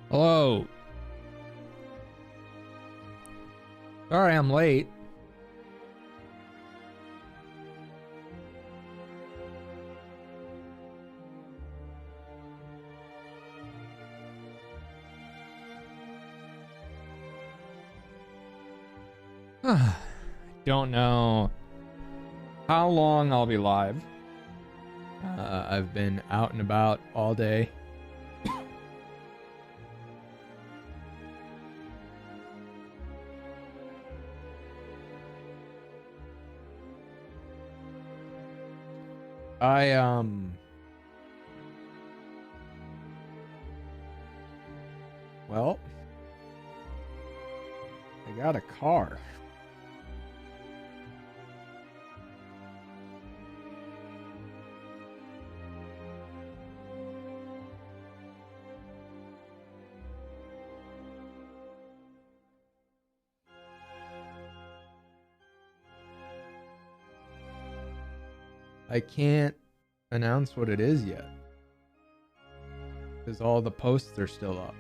Hello. Sorry I'm late. Don't know how long I'll be live. I've been out and about all day. Well, I got a car. I can't announce what it is yet because all the posts are still up,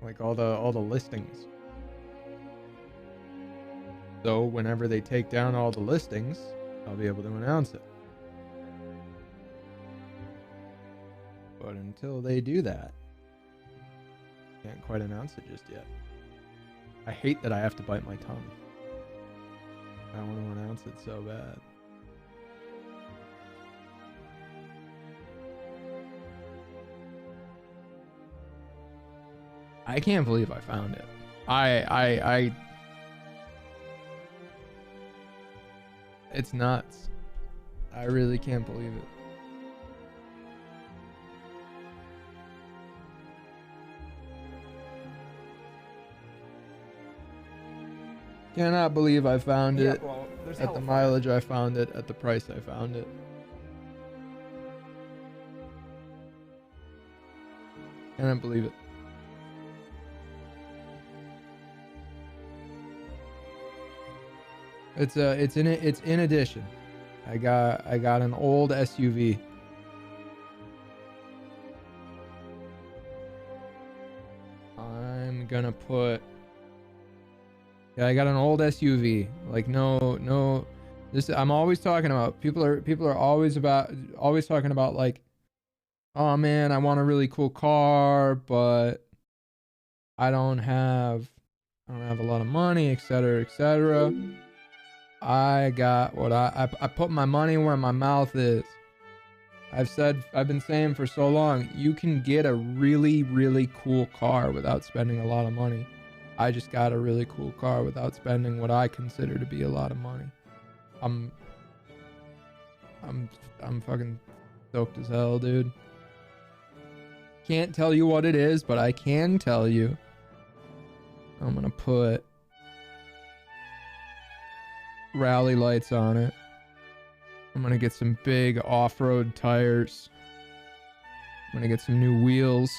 like all the listings. So whenever they take down all the listings, I'll be able to announce it. But until they do that, can't quite announce it just yet. I hate that I have to bite my tongue. I want to announce it so bad. I can't believe I found it. It's nuts. I really can't believe it. Cannot believe I found it at the mileage I found it, at the price I found it. Cannot believe it. It's in addition. I got an old SUV. I'm gonna put. Yeah, I got an old SUV. Like no, this I'm always talking about. People are always talking about like, oh man, I want a really cool car, but I don't have a lot of money, etc., etc. I got what I put my money where my mouth is. I've been saying for so long, you can get a really, really cool car without spending a lot of money. I just got a really cool car without spending what I consider to be a lot of money. I'm fucking stoked as hell, dude. Can't tell you what it is, but I can tell you. I'm gonna put rally lights on it. I'm gonna get some big off-road tires. I'm gonna get some new wheels.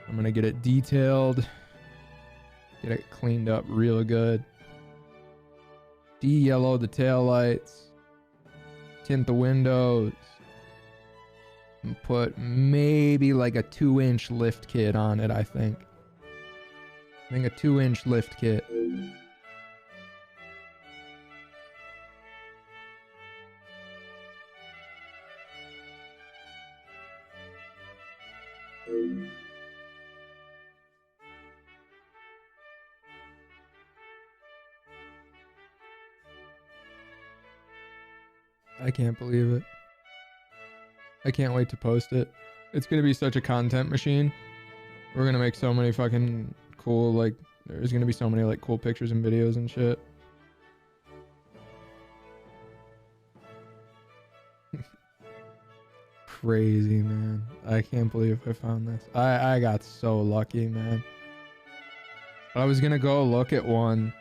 I'm gonna get it detailed. Get it cleaned up real good. De-yellow the taillights. Tint the windows. And put maybe like a 2-inch lift kit on it, I think. I think a 2-inch lift kit. I can't believe it. I can't wait to post it. It's gonna be such a content machine. We're gonna make so many fucking cool, like, there's gonna be so many like cool pictures and videos and shit. Crazy, man. I can't believe I found this. I got so lucky, man. I was gonna go look at one,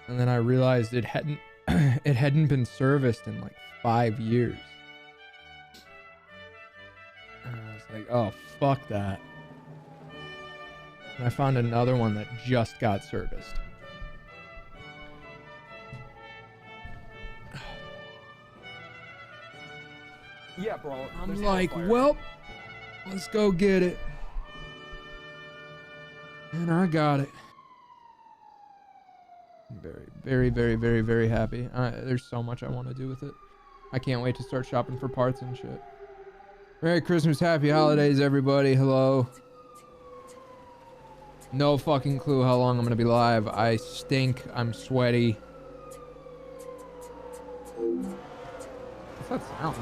and then I realized it hadn't been serviced in like 5 years. And I was like, oh, fuck that. And I found another one that just got serviced. Yeah, bro. I'm like, well, let's go get it. And I got it. I'm very happy. There's so much I want to do with it. I can't wait to start shopping for parts and shit. Merry Christmas, happy holidays, everybody. Hello. No fucking clue how long I'm gonna be live. I stink. I'm sweaty. What's that sound?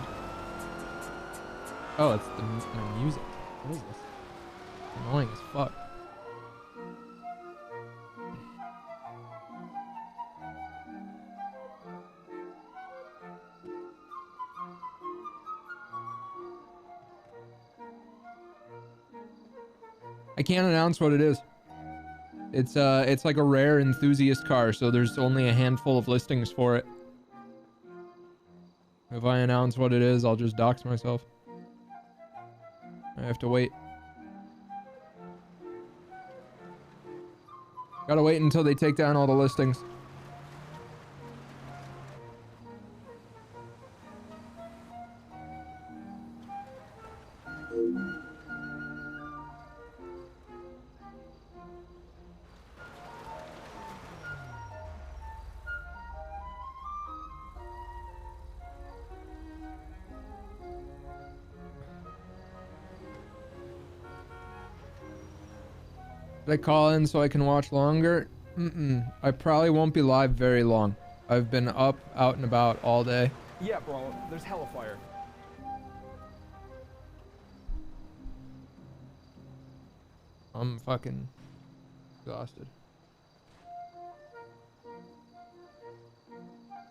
Oh, it's my music. What is this? It's annoying as fuck. I can't announce what it is. It's like a rare enthusiast car, so there's only a handful of listings for it. If I announce what it is, I'll just dox myself. I have to wait. Gotta wait until they take down all the listings. Did I call in so I can watch longer? I probably won't be live very long. I've been up, out and about all day. Yeah, bro. There's hella fire. I'm fucking exhausted.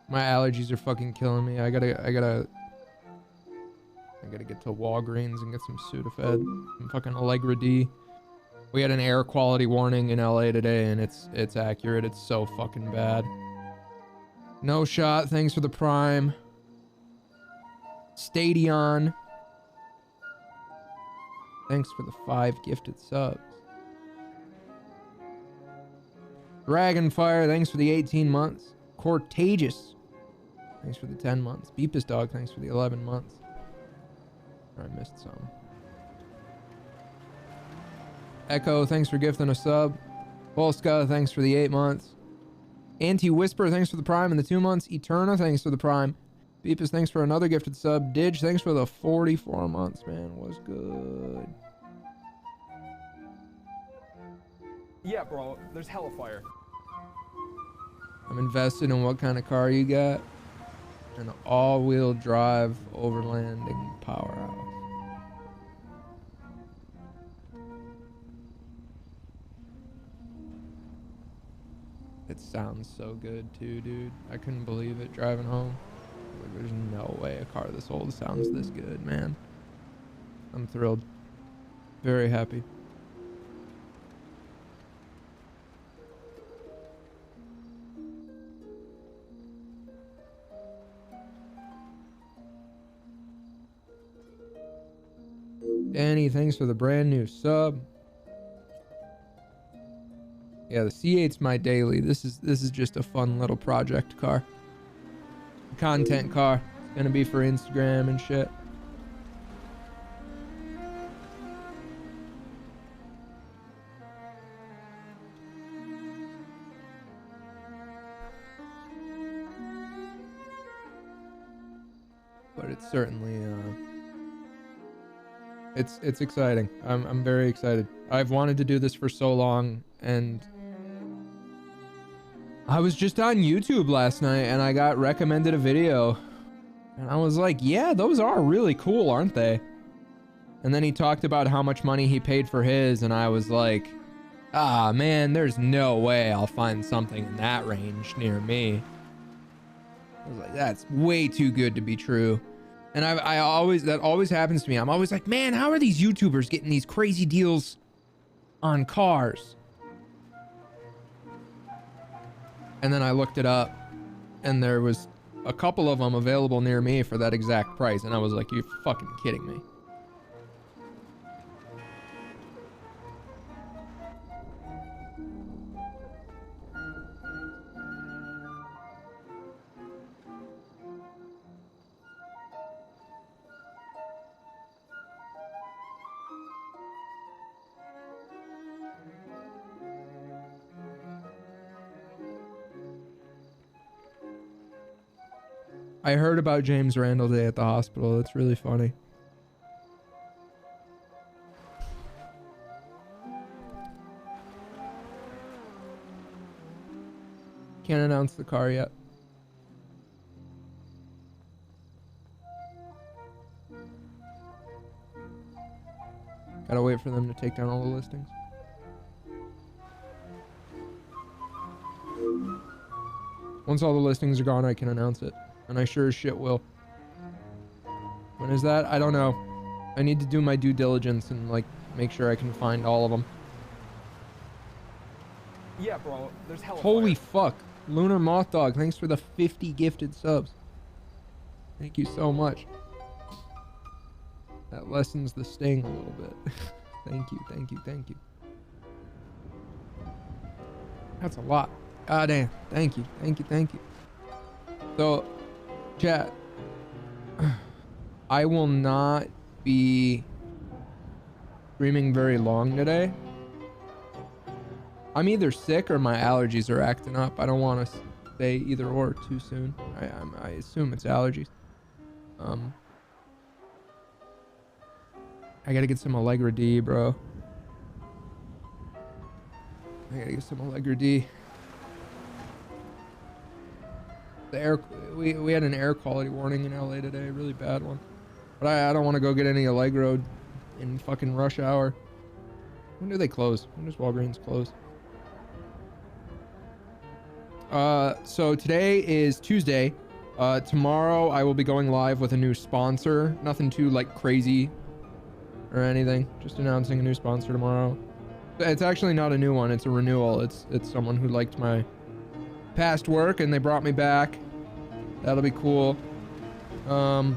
My allergies are fucking killing me. I gotta get to Walgreens and get some Sudafed. Some fucking Allegra D. We had an air quality warning in LA today, and it's accurate. It's so fucking bad. No shot. Thanks for the prime. Stadion. Thanks for the 5 gifted subs. Dragonfire. Thanks for the 18 months. Cortagious. Thanks for the 10 months. Beepus Dog. Thanks for the 11 months. I missed some. Echo, thanks for gifting a sub. Polska, thanks for the 8 months. Anti-Whisper, thanks for the prime and the 2 months. Eterna, thanks for the prime. Beepus, thanks for another gifted sub. Dig, thanks for the 44 months, man. Was good. Yeah, bro. There's hella fire. I'm invested in what kind of car you got. An all-wheel drive overlanding powerhouse. It sounds so good too, dude. I couldn't believe it driving home. Like, there's no way a car this old sounds this good, man. I'm thrilled. Very happy. Danny, thanks for the brand new sub. Yeah, the C8's my daily. This is just a fun little project car. Content car. It's gonna be for Instagram and shit. But it's certainly it's exciting. I'm very excited. I've wanted to do this for so long, and I was just on YouTube last night and I got recommended a video and I was like, yeah, those are really cool, aren't they? And then he talked about how much money he paid for his, and I was like, ah, man, there's no way I'll find something in that range near me. I was like, that's way too good to be true. And that always happens to me. I'm always like, man, how are these YouTubers getting these crazy deals on cars? And then I looked it up, and there was a couple of them available near me for that exact price. And I was like, you're fucking kidding me. I heard about James Randall Day at the hospital. It's really funny. Can't announce the car yet. Gotta wait for them to take down all the listings. Once all the listings are gone, I can announce it. And I sure as shit will. When is that? I don't know. I need to do my due diligence and, like, make sure I can find all of them. Yeah, bro. There's hellfire. Holy fuck. Lunar Moth Dog, thanks for the 50 gifted subs. Thank you so much. That lessens the sting a little bit. Thank you, thank you, thank you. That's a lot. God damn. Thank you, thank you, thank you. So, chat. I will not be streaming very long today. I'm either sick or my allergies are acting up. I don't want to say either or too soon. I assume it's allergies. I gotta get some Allegra D, bro. I gotta get some Allegra D. The air, we had an air quality warning in LA today, a really bad one. But I don't want to go get any Allegro in fucking rush hour. When do they close? When does Walgreens close? So today is Tuesday. Tomorrow I will be going live with a new sponsor. Nothing too like crazy or anything. Just announcing a new sponsor tomorrow. It's actually not a new one. It's a renewal. It's someone who liked my past work and they brought me back. That'll be cool. So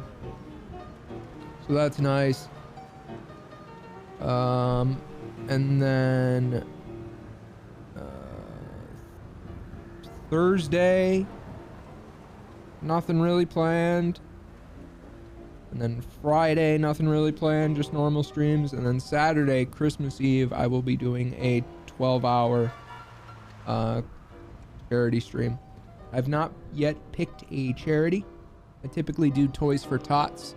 that's nice. And then Thursday, nothing really planned. And then Friday, nothing really planned, just normal streams. And then Saturday, Christmas Eve, I will be doing a 12-hour charity stream. I've not yet picked a charity. I typically do Toys for Tots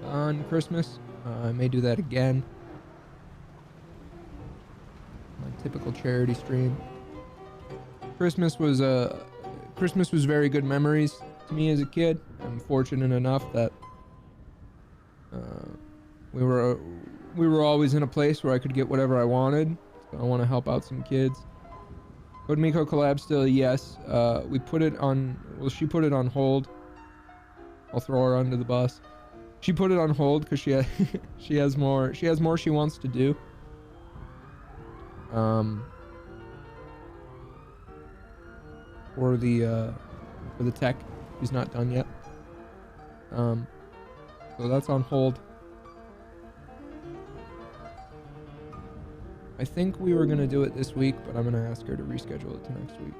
on Christmas. I may do that again. My typical charity stream. Christmas was very good memories to me as a kid. I'm fortunate enough that we were always in a place where I could get whatever I wanted. So I want to help out some kids. Code Miko collab still, yes. We put it on, well, she put it on hold. I'll throw her under the bus. She put it on hold because she has more she wants to do. For the tech, she's not done yet. So that's on hold. I think we were gonna do it this week, but I'm gonna ask her to reschedule it to next week.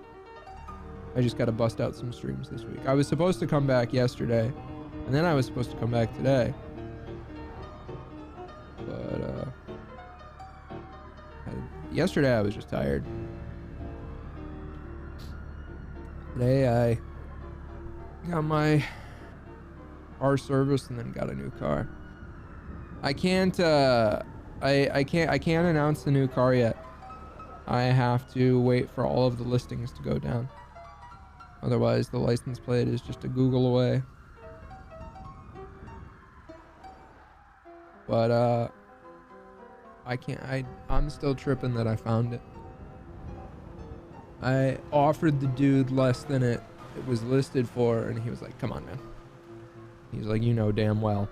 I just gotta bust out some streams this week. I was supposed to come back yesterday, and then I was supposed to come back today. But yesterday I was just tired. Today I got my car serviced and then got a new car. I can't announce the new car yet. I have to wait for all of the listings to go down. Otherwise, the license plate is just a Google away. But I'm still tripping that I found it. I offered the dude less than it was listed for, and he was like, "Come on, man." He's like, "You know damn well.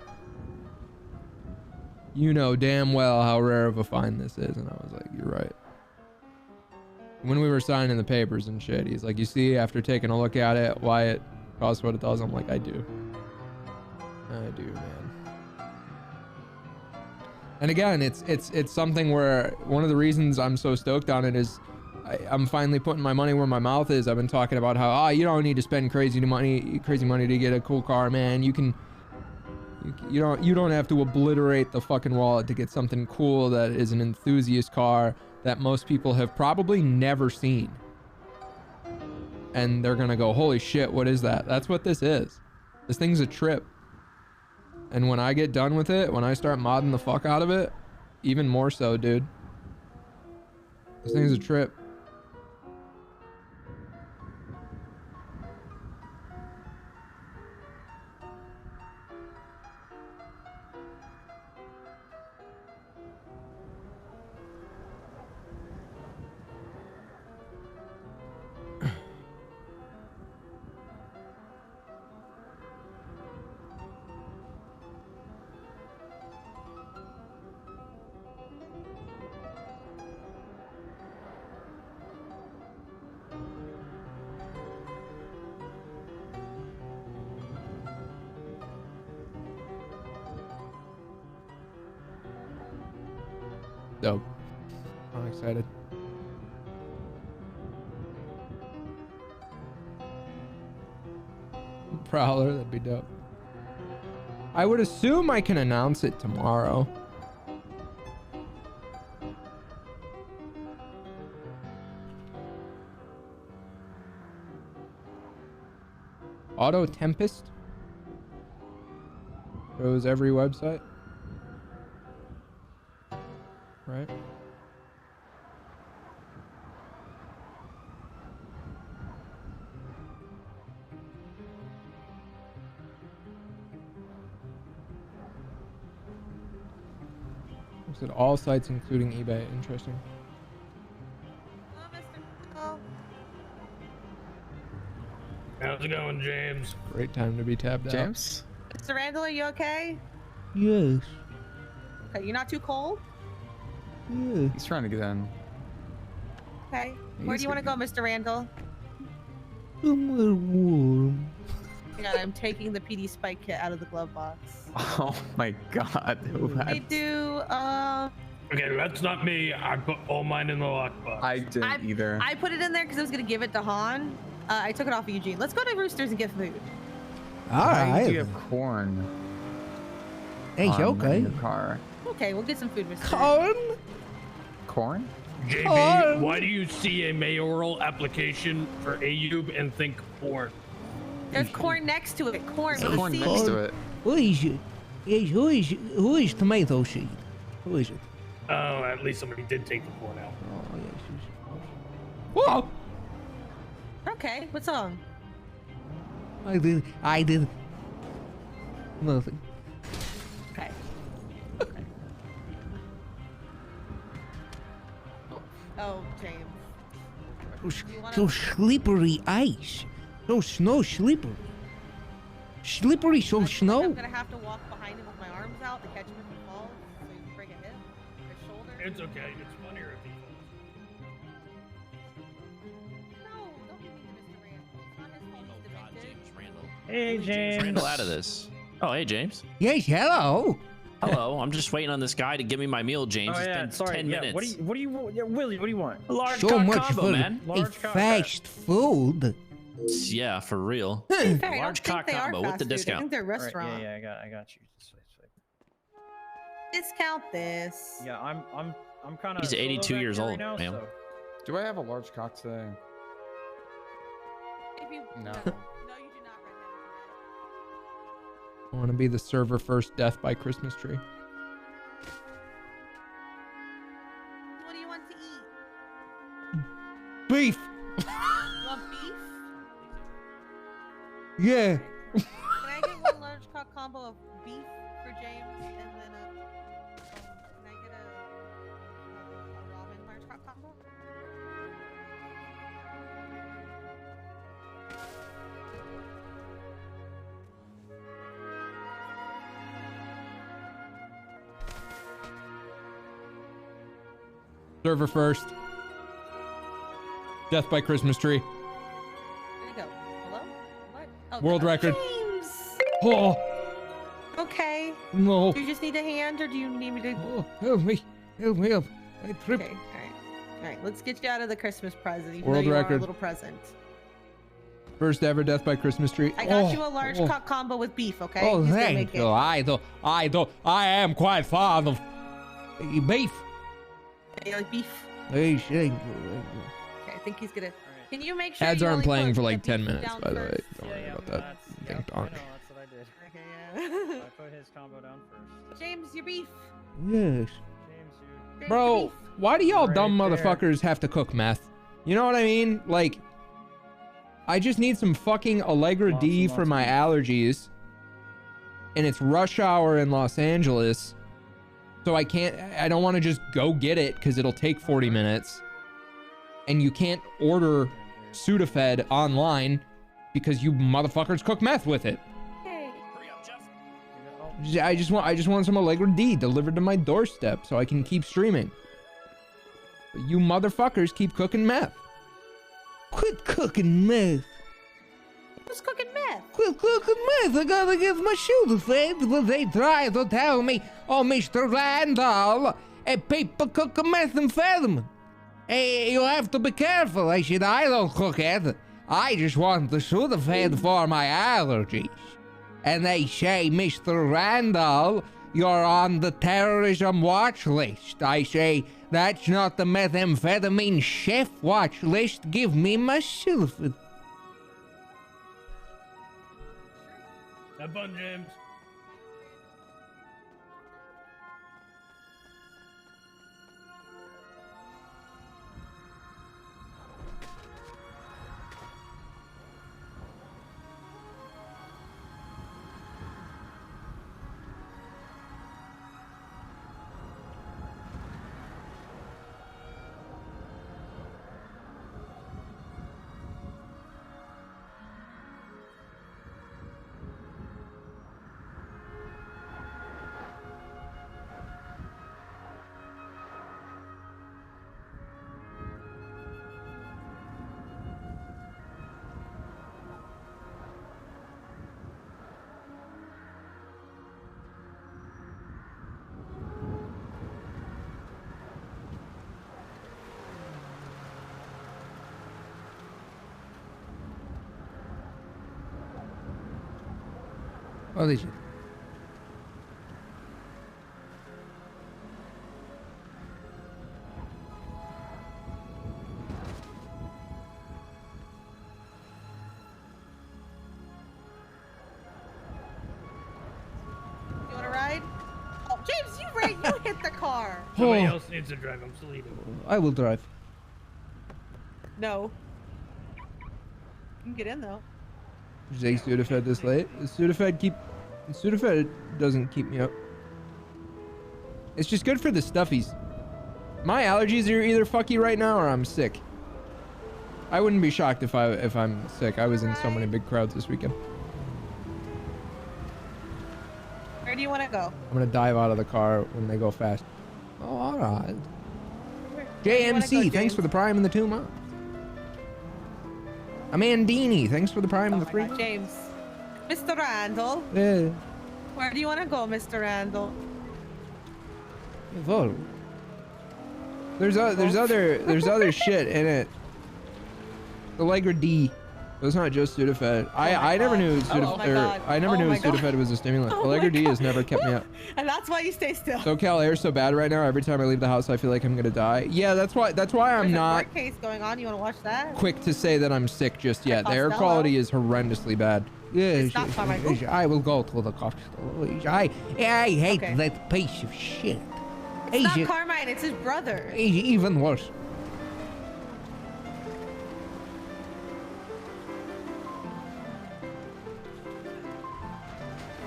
You know damn well how rare of a find this is." And I was like, "You're right." When we were signing the papers and shit, he's like, "You see, after taking a look at it, why it costs what it does?" I'm like, "I do. I do, man." And again, it's something where one of the reasons I'm so stoked on it is I'm finally putting my money where my mouth is. I've been talking about how, you don't need to spend crazy money to get a cool car, man. You don't have to obliterate the fucking wallet to get something cool that is an enthusiast car that most people have probably never seen. And they're gonna go, "Holy shit, what is that?" That's what this is. This thing's a trip. And when I get done with it, when I start modding the fuck out of it, even more so, dude. This thing's a trip. Dope. I'm excited. Prowler, that'd be dope. I would assume I can announce it tomorrow. Auto Tempest shows every website. Right. Looks at all sites including eBay. Interesting. Hello, Mr. Cole. How's it going, James? Great time to be tabbed out. James? Mr. Randall, are you okay? Yes. Okay, you're not too cold? Yeah. He's trying to get in. Okay. Where do you want to go, Mr. Randall? Somewhere warm. Hang on, I'm taking the PD spike kit out of the glove box. Oh my god. They do, Okay, that's not me. I put all mine in the lockbox. I didn't either. I put it in there because I was going to give it to Han. I took it off of Eugene. Let's go to Roosters and get food. Why do you have corn? Hey, okay. In your car. Okay, we'll get some food, Mr. Corn? Corn? JB, Corn. why do you see a mayoral application for Ayub and think corn? There's corn next to it. Corn. There's corn with next seeds. to it. Who is it? Who is tomato seed? Who is it? Oh, at least somebody did take the corn out. Oh, yes. Whoa! Okay, what song? I did. Nothing. Okay. Oh, James. So slippery ice. So snow slippery. Slippery so I'm snow. gonna have to walk behind him with my arms out to catch him if he falls. So you can break a hip, a shoulder. It's okay. It's funnier if he No, don't be mean to Mr. Randall. It's not his fault he's demented. Hey, James. Randall out of this. Oh, hey, James. Yes, hello. Hello. I'm just waiting on this guy to give me my meal, James. Oh, It's yeah, been sorry. 10 yeah, minutes. what do you want? Yeah, Willie, what do you want? A large So cock much combo, for man. a Large cock, fast food. Yeah, for real. Fair, I don't Large think cock they are combo with fast the food. I discount. think they're All right, restaurant. yeah, I got you. Just wait. Discount this. Yeah, I'm kind of. He's 82 years old, now, ma'am. so. Do I have a large cock today? If you, No. no, you do not, redheaded. I want to be the server first death by Christmas tree. What do you want to eat? Beef. You want beef? Yeah. Can I get one large cock combo of beef for James, and then can I get a ramen large cock combo? Server first. Death by Christmas tree. Where'd it go? Hello? What? Oh, World record. James! Oh, Okay. no. Do you just need a hand, or do you need me to? Oh, help me. Help me up. I tripped. Okay. All right. Let's get you out of the Christmas present. Even World though you are record. a little present. First ever death by Christmas tree. I got Oh, you a large oh. cock combo with beef. Okay. Oh, He's gonna thank make you. it. I am quite fond of beef. You like beef? Hey, thank you. Okay. I think he's gonna. Can you make sure Ads you aren't only playing put for the like 10 beef minutes, down by the way. first? Don't Yeah, worry yeah, about well, that. that's, Ding yeah, dong. I know, that's what I put his combo down first. James, your beef. Yes. James, you. James, Bro, your beef. why do y'all Right dumb there. motherfuckers have to cook meth? You know what I mean? Like, I just need some fucking Allegra Lots D and for lots my of- allergies. And it's rush hour in Los Angeles. So I don't want to just go get it because it'll take 40 minutes. And you can't order Sudafed online because you motherfuckers cook meth with it. I just want some Allegra D delivered to my doorstep so I can keep streaming. But you motherfuckers keep cooking meth. Quit cooking meth. Who's cooking meth? Quit cooking meth. I gotta give my shoe fed, but they try to tell me, oh, Mr. Randall, people cook methamphetamine. Hey, you have to be careful. I said, I don't cook it. I just want the Sudafed for my allergies. And they say, Mr. Randall, you're on the terrorism watch list. I say, that's not the methamphetamine chef watch list. Give me my Sudafed. Have fun, James. What is it? You want to ride? Oh, James, you hit the car. Somebody Oh. else needs to drive. I'm sleeping. I will drive. No. You can get in though. Did you take Sudafed this late? Sudafed doesn't keep me up. It's just good for the stuffies. My allergies are either fucky right now or I'm sick. I wouldn't be shocked if I'm sick. I was in so many big crowds this weekend. Where do you want to go? I'm gonna dive out of the car when they go fast. Oh, all right. Where do you wanna JMC, go, thanks James? for the prime and the 2 months. Amandini, thanks for the prime and the Oh 3 my God, months. James. Mr. Randall. Yeah. Where do you want to go, Mr. Randall? Vote. There's other shit in it. Allegra D. But it's not just Sudafed. I never knew Sudafed was a stimulant. Oh my Allegra D God. has never kept me up. And that's why you stay still. SoCal air's so bad right now. Every time I leave the house, I feel like I'm gonna die. Yeah, that's why I'm There's a not court case going on. You want to watch that? quick to say that I'm sick just yet. The air Costello. quality is horrendously bad. Yes, It's not Carmichael. yes, I will go to the Costello. I hate Okay. that piece of shit. It's not He's, Carmine. It's his brother. he's even worse.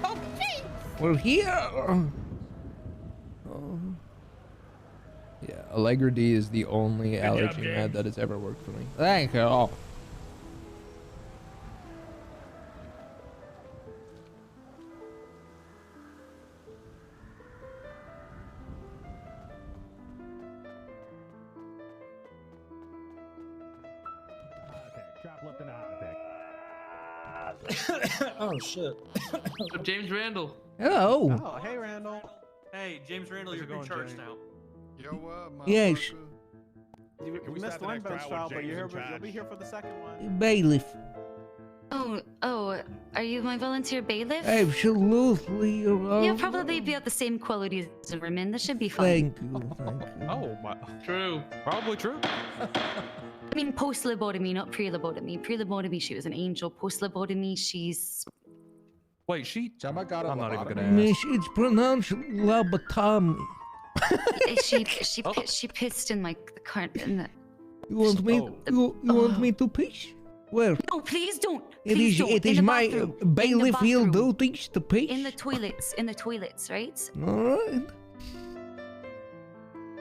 Oh, James. Well, here. Yeah, Allegra D is the only job, allergy James. med that has ever worked for me. Thank you. Oh. Oh shit. What's up, James Randall? Hello. Oh, hey, Randall. Hey, James Randall, How's you're it going, recharged Jay? now. Yes. You we missed start the one next bench round trial, with but James in you'll charge? be here for the second one. Bailiff. Oh, are you my volunteer bailiff? Absolutely. You'll probably be of the same quality as Zimmerman. This should be fine. Thank you. Thank you. Oh, my. True. Probably true. I mean, post-lobotomy, not pre-lobotomy. Pre-lobotomy, she was an angel. Post-lobotomy, she's Wait, I'm not even gonna Miss, ask. it's pronounced lobotomy. She pissed in the current in the. You want me? You want me to piss? Where? No, please don't. It Please is. don't. It In is the my bathroom. bailiff-field duties to piss. In the toilets, right? All right.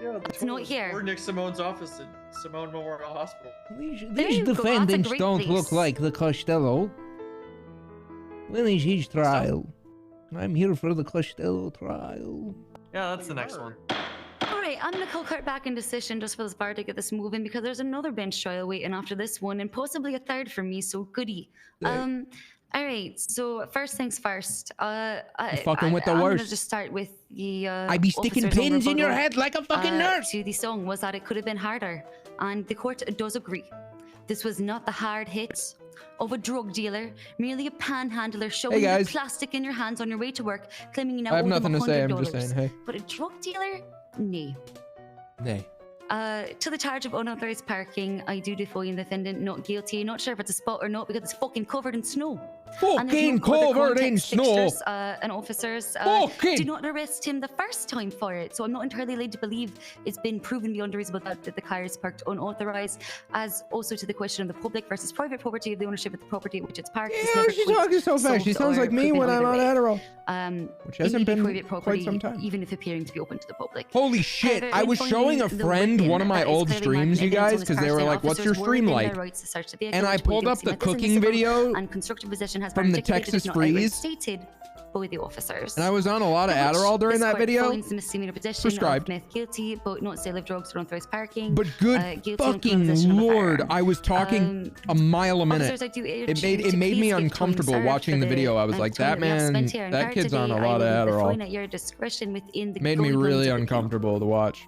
Yeah, It's not here. Or Nick Simone's office at Simone Memorial Hospital. These you go, that's a defendants great don't place. look like the Costello. When is his trial? I'm here for the Costello trial. Yeah, that's the next one. All right, I'm gonna call Kurt back into session just for this bar to get this moving because there's another bench trial waiting after this one and possibly a third for me. So goody. All right. So first things first. Fucking with the I'm worst. gonna just start with the. I be sticking officer's own pins in your rebuttal, head like a fucking nurse. To the song was that it could have been harder, and the court does agree. This was not the hard hit of a drug dealer, merely a panhandler showing you guys. plastic in your hands on your way to work, claiming you now I have owe them nothing to say. I'm $100. just saying, hey. But a drug dealer, nay. Nay. To the charge of unauthorized parking, I do define the defendant not guilty. Not sure if it's a spot or not because it's fucking covered in snow. And there's Fucking no other covered in context snow. fixtures, and officers Fucking. did not arrest him the first time for it. So I'm not entirely led to believe it's been proven beyond a reasonable doubt that the car is parked unauthorized. As also to the question of the public versus private property of the ownership of the property at which it's parked. is Yeah, never she's quite talking so fast. She solved sounds or like me when proven I'm on either way. Adderall. Which It hasn't may be been private quite property, some time. even if appearing to be open to the public. Holy shit! However, I in was finding showing a the friend weapon one of my that is old clearly streams, you marked guys, evidence because they were on like, "What's your officers were stream within their like?" rights to search the vehicle, And I which we pulled do up see the methods cooking admissible, video and constructive possession has from been the articulated, Texas if not outright Freeze. Stated by the officers. And I was on a lot of For which Adderall during this that court video. finds the misdemeanor possession Prescribed. of meth guilty, but not sale of drugs or unauthorized parking. But good guilty on fucking possession of a lord, firearm. I was talking a mile a minute. Officers, I do urge It you made to me please give uncomfortable time served watching for the video. I was amount like, of time that we have man, spent here in that court kid's on a today. lot I of will be Adderall. fine at your discretion within the Made me guidelines really of the penal uncomfortable to watch.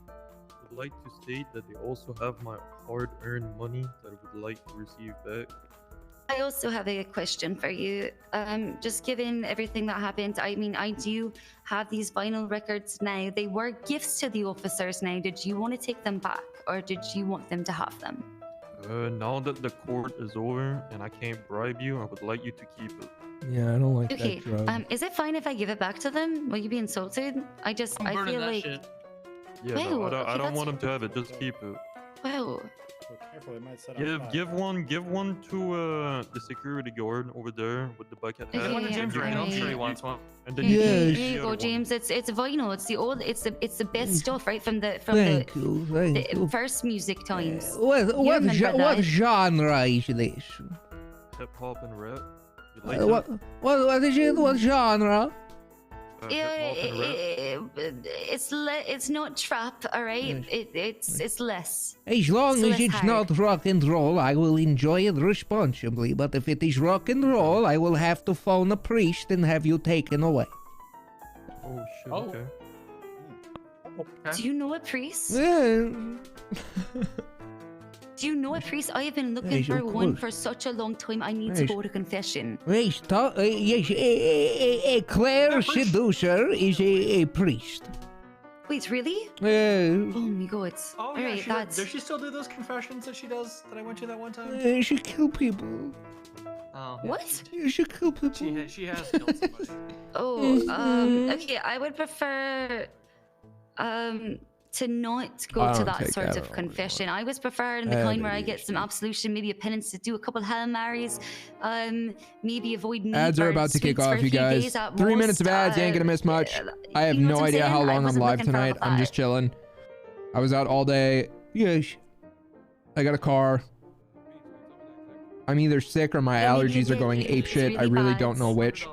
I would like to state that they also have my hard-earned money that I would like to receive back. I also have a question for you. Just given everything that happened, I mean, I do have these vinyl records now. They were gifts to the officers now. Did you want to take them back or did you want them to have them? Now that the court is over and I can't bribe you, I would like you to keep it. Yeah, I don't like Okay, that drug. is it fine if I give it back to them? Will you be insulted? I feel like... Yeah, no, Wow, I okay, don't that's- want him to have it. Just keep it. Wow. Careful, it might set up Give one to the security guard over there with the bucket hat. Okay, One to James yeah, Randall. I'm sure he yeah. wants one. And then Here, you here, can here use you the go, other one. James. It's vinyl. It's the best stuff, right from the Thank you, thank the you. first music times. What remember what that? genre is this? Hip hop and rap. You like What that? what is it? What genre? Yeah, Hip hop and rap. it's not trap, all right. It's less. As long So as less it's hard. not rock and roll, I will enjoy it responsibly. But if it is rock and roll, I will have to phone a priest and have you taken away. Oh shit. Oh. Okay. Do you know a priest? Yeah. Do you know a priest? I have been looking Yes, for of one course. for such a long time. I need to Yes. go to confession. Yes, a Claire seducer is a priest. Wait, really? Uh, Oh my god. Oh, All yeah, right, she that's. does she still do those confessions that she does that I went to that one time? she kill people. Oh, What? She kill people. She has killed somebody. Oh, okay. I would prefer to not go I to don't that take sort that of on confession. I was preferring the I have kind where I get some ADHD. absolution, maybe a penance to do a couple Hail Marys, maybe avoid meat Ads are or about to kick sweets for off, a you few guys. days at 3 minutes of most. ads, you ain't gonna miss much. I have you know no what I'm idea how saying? I long I'm wasn't live looking for all tonight. of I'm just that. chilling. I was out all day. Yes. I got a car. I'm either sick or my Yeah, maybe allergies are it's going really apeshit. I bad. really don't know which.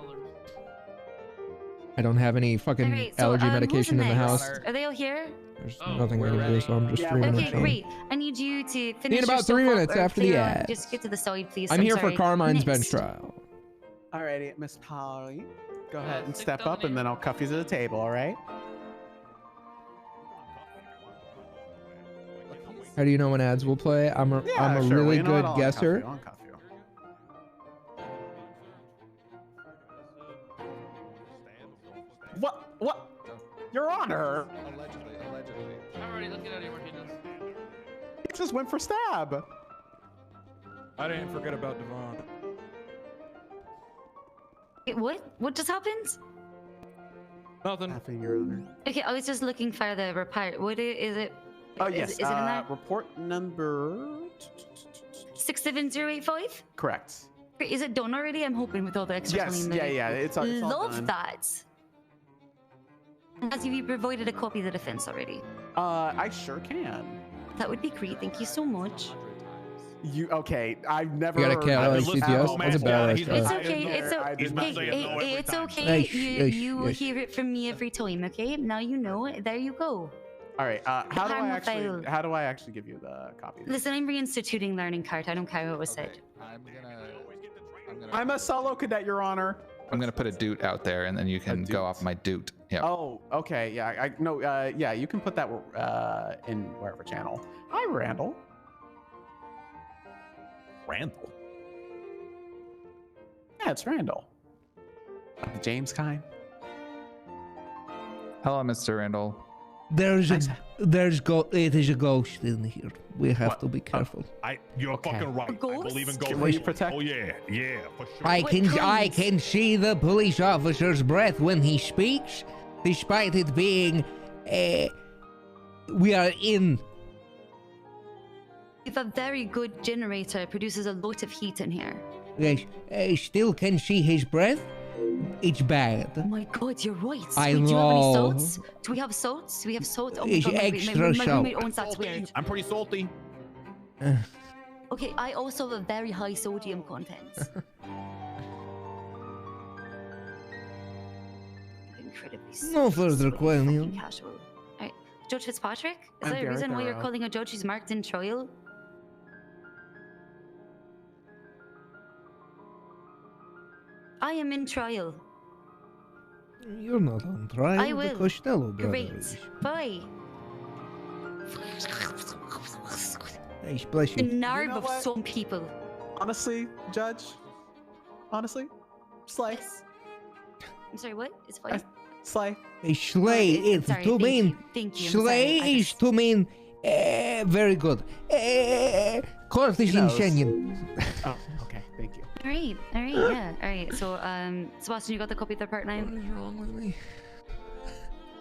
I don't have any fucking Alright, so, allergy who's medication in the next? house. Are they all here? There's Oh, nothing I we're can do, so I'm ready. just Yeah, streaming Okay, it. great. I need you to finish In about your 3 stuff minutes up or after the clear out. ads. Just get to the side, please. I'm here for sorry. Carmine's bench Next. trial. Alrighty, Miss Polly. Go ahead and Stick step up, and then I'll cuff you to the table, alright? How do you know when ads will play? I'm a Yeah, sure. really well, you know what? good I'll guesser. Uncuff you. I'll uncuff you. What? What? Your Honor! Allegedly. I'm already looking at it, Martinez. He just went for stab. I didn't forget about Devon. Wait, what? What just happened? Nothing. Nothing, Your Honor. Okay, I was just looking for the report. What is it? Oh, is, yes. Is it in there? Report number... 67085? Correct. Is it done already? I'm hoping with all the extra Yes, time. yeah. It's all Love done. that. Has you provided a copy of the defense already? I sure can. That would be great. Thank you so much. Okay, I've never... You gotta kill CTS. That's a badass It's guy. okay. It's okay. You hear it from me every time. Okay. Now you know. There you go. All right. How do I actually give you the copy? Listen, I'm reinstituting learning card. I don't care what was said. I'm a solo cadet, Your Honor. I'm gonna put a doot out there, and then you can go off my doot. Yeah. Oh, okay. Yeah. Yeah. You can put that in wherever channel. Hi, Randall. Randall? Yeah, it's Randall. Like the James kind. Hello, Mr. Randall. It is a ghost in here. We have to be careful. You're fucking right. I believe in ghosts. Will you protect? Oh yeah, for sure. I can see the police officer's breath when he speaks, despite it being we are in. We have a very good generator. It produces a lot of heat in here. Yes, still can see his breath. It's bad. Oh my god, you're right. I Wait, know. do you have any salts? Do we have salts? Do we have salt? Oh my It's god, extra my salt. roommate owns that's weird. I'm pretty salty. Okay, I also have a very high sodium content. Incredibly No further questions. casual. Alright, Judge Fitzpatrick? Is I'm there a very reason why you're thorough. calling a judge who's marked in trial? I am in trial. You're not on trial. I will. The Costello Great. brothers. Bye. Nice, bless The you. nerve know of what? some people. Honestly, Judge. Honestly, Slay. I'm sorry, what? It's fine. Slay. A slay Okay, is sorry, to thank mean. you, thank you, I'm Slay sorry, I is to mean. Very good. Court is in knows? Schengen. Oh, okay. Thank you. Alright, yeah, alright. So, Sebastian, you got the copy of the part 9? What is wrong with me?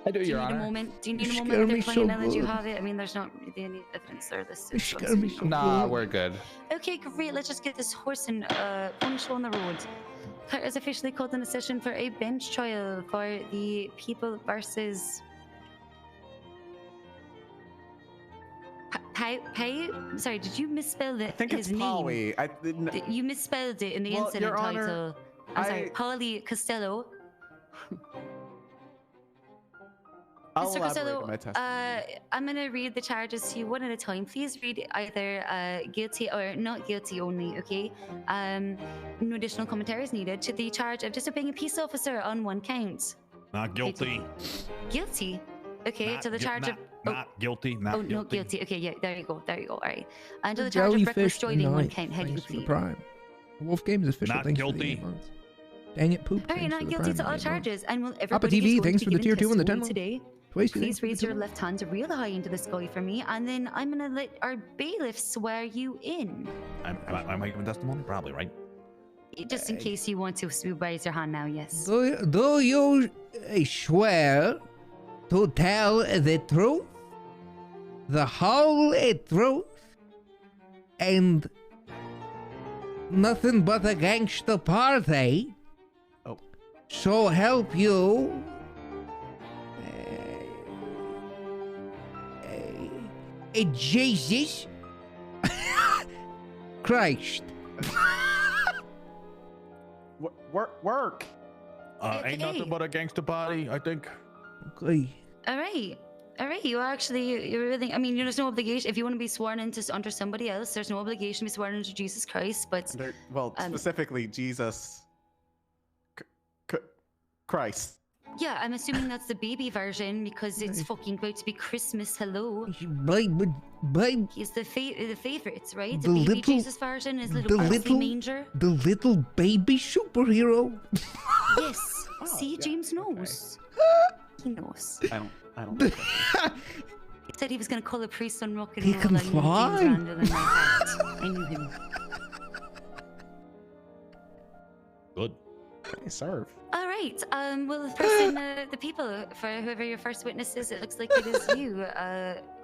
I do, Do you Your need a Honor. moment? Do you need You a scare moment me of so finding out that you good. have it? I mean, there's not really any evidence there. This You is scare me so Nah, good. we're good. Okay, great. Let's just get this horse and one show on the road. Court is officially called in a session for a bench trial for the people versus. Pay? Sorry, did you misspell I think his it's name? Polly. You misspelled it in the Well, incident Your Honor, title. I'm sorry, Polly Costello. I'll Mr. elaborate Costello, on my testimony. I'm going to read the charges to you one at a time. Please read either guilty or not guilty only, okay? No additional commentary is needed to the charge of disobeying a peace officer on one count. Not guilty. Guilty? Okay, to the charge of... Not guilty. Not Oh, guilty. no, guilty. Okay, yeah, there you go. All right. And to the charge of reckless Jellyfish driving, one night. count. How do you Thanks for the plead? prime. Wolf Games official. Not Thanks for the guilty. 8 months. Dang it, poop. All right, thanks not for the guilty prime to all 8 months. charges. And will Papa everybody TV, is going thanks to for the be tier given 2 and the 10 testimony months. today. Twice, thanks Please for the raise your 10 left hand real high into the sky for me, and then I'm gonna let our bailiff swear you in. Am I giving testimony? Probably, right? Just in case you want to raise your hand now, yes. Do you swear to tell the truth, the whole truth, and nothing but a gangster party? Oh. So help you. Jesus Christ. Work. Ain't nothing but a gangster party, I think. Okay. All right. You're really, I mean, there's no obligation. If you want to be sworn into under somebody else, there's no obligation to be sworn into Jesus Christ, but... Well, specifically, Jesus Christ. Yeah, I'm assuming that's the baby version because it's fucking about to be Christmas. Hello. Babe. He's the favorite, right? The The baby little- Jesus version is the little Elsie little- manger. The little baby superhero. Yes. See, James knows. He knows. I don't know. He said he was going to call a priest on rock and He roll. can I knew fly. James Randall in my heart. I knew him. Good. serve. All right. Well, the person, the people, for whoever your first witness is, it looks like it is you,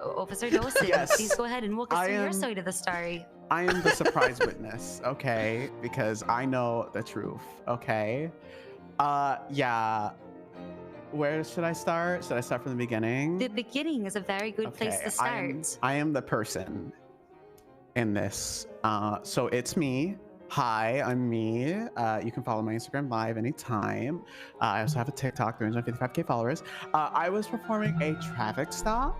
Officer Dawson. Yes. Please go ahead and walk us through your side of the story. I am the surprise witness, okay? Because I know the truth, okay? Yeah. Where should I start? Should I start from the beginning? The beginning is a very good place to start. I am the person in this. So it's me. Hi, I'm me. You can follow my Instagram live anytime. I also have a TikTok, 355k followers. I was performing a traffic stop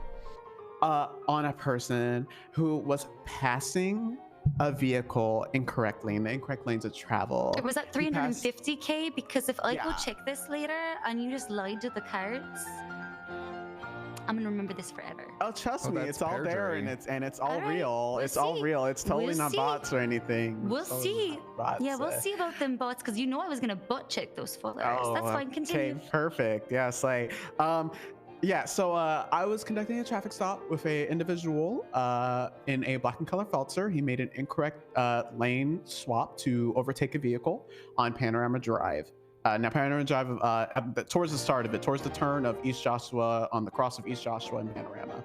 on a person who was passing a vehicle incorrectly in the incorrect lanes of travel. Was that 350k? Because if I go check this later and you just lied to the cards, I'm gonna remember this forever. Oh, trust me, it's all there and it's all real. It's all real. It's totally not bots or anything. We'll see. Yeah, we'll see about them bots because you know I was gonna butt check those followers. That's fine. Continue. Okay, perfect. Yes, like yeah, so I was conducting a traffic stop with a individual in a black and color Feltzer. He made an incorrect lane swap to overtake a vehicle on Panorama Drive. Now, Panorama Drive, towards the start of it, towards the turn of East Joshua, on the cross of East Joshua and Panorama.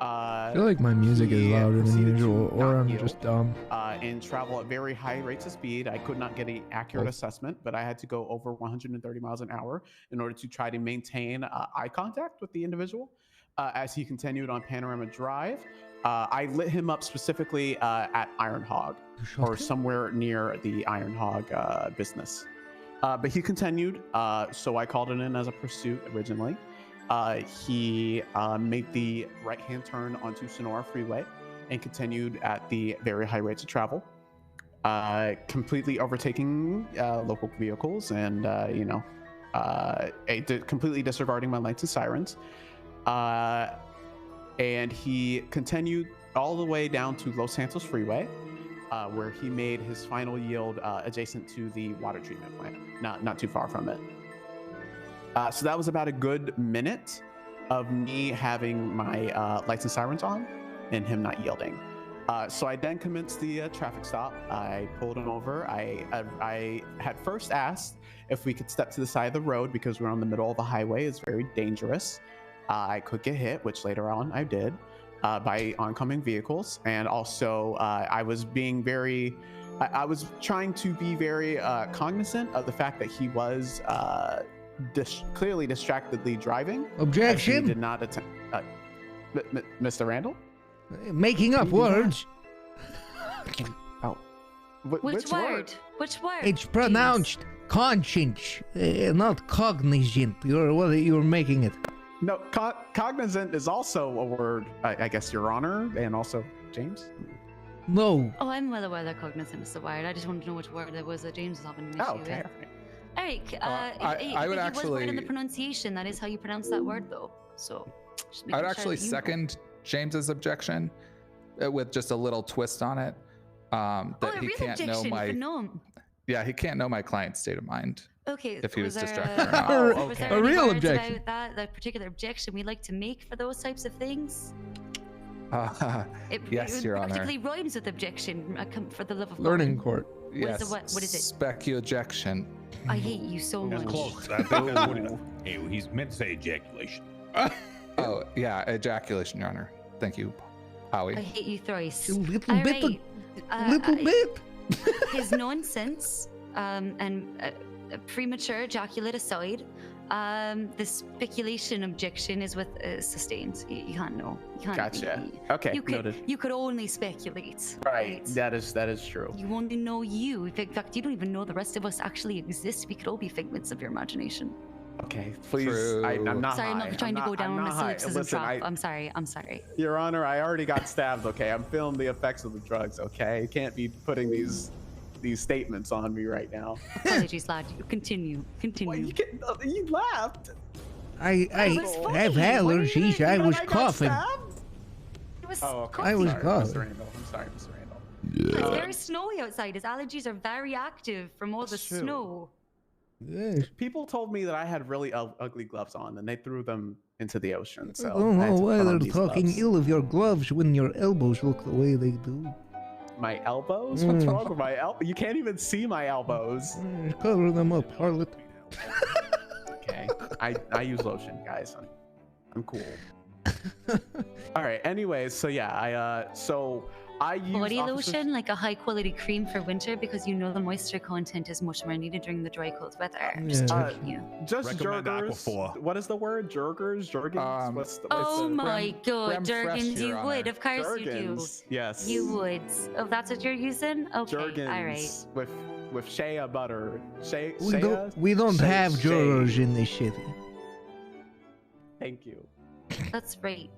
I feel like my music is louder than usual, or I'm just dumb. And travel at very high rates of speed. I could not get an accurate assessment, but I had to go over 130 miles an hour in order to try to maintain eye contact with the individual as he continued on Panorama Drive. I lit him up specifically at Iron Hog, or somewhere near the Iron Hog business. But he continued, so I called it in as a pursuit originally. He made the right-hand turn onto Sonora Freeway and continued at the very high rates of travel, completely overtaking local vehicles and, completely disregarding my lights and sirens. And he continued all the way down to Los Santos Freeway, where he made his final yield adjacent to the water treatment plant, not too far from it. So that was about a good minute of me having my lights and sirens on and him not yielding. So I then commenced the traffic stop. I pulled him over. I had first asked if we could step to the side of the road because we're on the middle of a highway. It's very dangerous. I could get hit, which later on I did. By oncoming vehicles, and also I was being very, I was trying to be very cognizant of the fact that he was clearly distractedly driving. Objection. He did not attempt. Mr. Randall? Making up words. Oh. Which word? Which word? It's pronounced conscience, not cognizant. You're making it. No, cognizant is also a word, I guess, Your Honor, and also James. No. Oh, I'm well aware that cognizant is the word. I just wanted to know which word it was that James was having an issue with. Eric, I would actually. Was word in the pronunciation. That is how you pronounce that word, though. So. I would actually second James's objection, with just a little twist on it. That he can't know my. Yeah, he can't know my client's state of mind. Okay. If he was distracted or not. Was there a real objection about that particular objection we like to make for those types of things? Yes, Your Honor. Particularly rhymes with objection. For the love of Learning court. Yes. What is it? Specujection. I hate you so much. That's close. I think that's what he's meant to say ejaculation. Oh yeah, ejaculation, Your Honor. Thank you, Howie. I hate you thrice. A little bit. His nonsense and premature ejaculate aside, the speculation objection is with sustained. You can't know. You can't. Gotcha. Okay, noted. You could only speculate. Right. That is true. You only know you. In fact, you don't even know the rest of us actually exist. We could all be figments of your imagination. Okay, please. I'm not sorry, high. I'm not trying to go down on a solipsism Listen, trap. I'm sorry. I'm sorry. Your Honor, I already got stabbed. Okay, I'm feeling the effects of the drugs. Okay, you can't be putting these statements on me right now. Apologies, lad. Continue. Well, you laughed. I have allergies. I was coughing. It was I was coughing. I'm sorry, Mr. Randall. It's very snowy outside. His allergies are very active from all the snow. Yes. People told me that I had really ugly gloves on, and they threw them into the ocean. So I don't know why they're talking gloves. ill of your gloves when your elbows look the way they do. my elbows? What's wrong with my elbow? You can't even see my elbows. Cover them up, harlot. Okay, I use lotion, guys. I'm cool. All right. Anyways, so yeah, I use body lotion, like a high quality cream for winter, because you know the moisture content is much more needed during the dry cold weather. Just joking you. Just Jergers. What is the word? Jergers? Jergens? Oh my god, Jergens, you would. Of course Jergens, you do. yes. You would. Oh, that's what you're using? Okay, Jergens, all right. With shea butter. We don't have Jergers in this city. Thank you. That's right.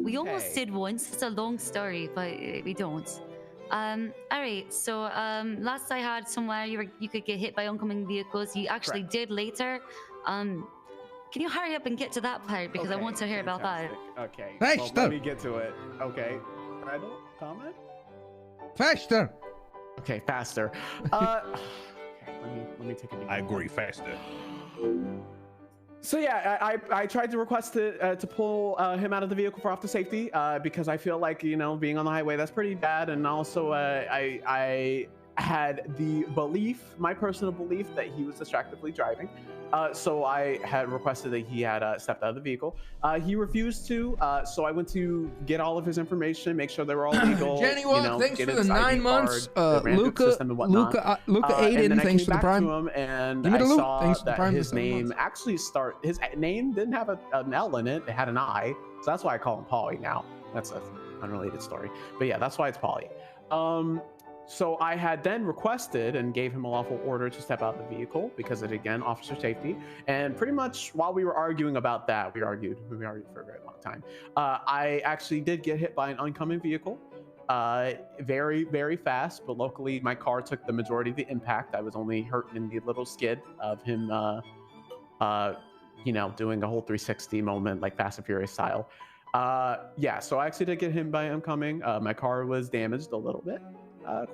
We almost did once. It's a long story, but we don't. All right. So last I had somewhere you could get hit by oncoming vehicles. You actually did later. Can you hurry up and get to that part, because I want to hear about that. Okay. Faster. Well, let me get to it. Okay. Randall, comment? Faster. Okay, faster. Okay, let me take a deep I agree, faster. So yeah, I tried to request to pull him out of the vehicle for officer safety because I feel like, you know, being on the highway, that's pretty bad. And also I had the belief, my personal belief, that he was distractedly driving. So I had requested that he had stepped out of the vehicle. He refused to, so I went to get all of his information, make sure they were all legal. Jenny, well, you know, thanks get for the his 9 ID months. card, the random Luca system and whatnot. Aiden, thanks for the prime. To him and Give me I the loot. saw Thanks for the that prime. his name actually his name didn't have an L in it, it had an I. So that's why I call him Polly now. That's an unrelated story. But yeah, that's why it's Polly. So I had then requested and gave him a lawful order to step out of the vehicle because of, again, officer safety. And pretty much while we were arguing about that, we argued for a very long time. I actually did get hit by an oncoming vehicle, very, very fast, but luckily my car took the majority of the impact. I was only hurt in the little skid of him, you know, doing a whole 360 moment like Fast and Furious style. Yeah, so I actually did get hit by oncoming. My car was damaged a little bit.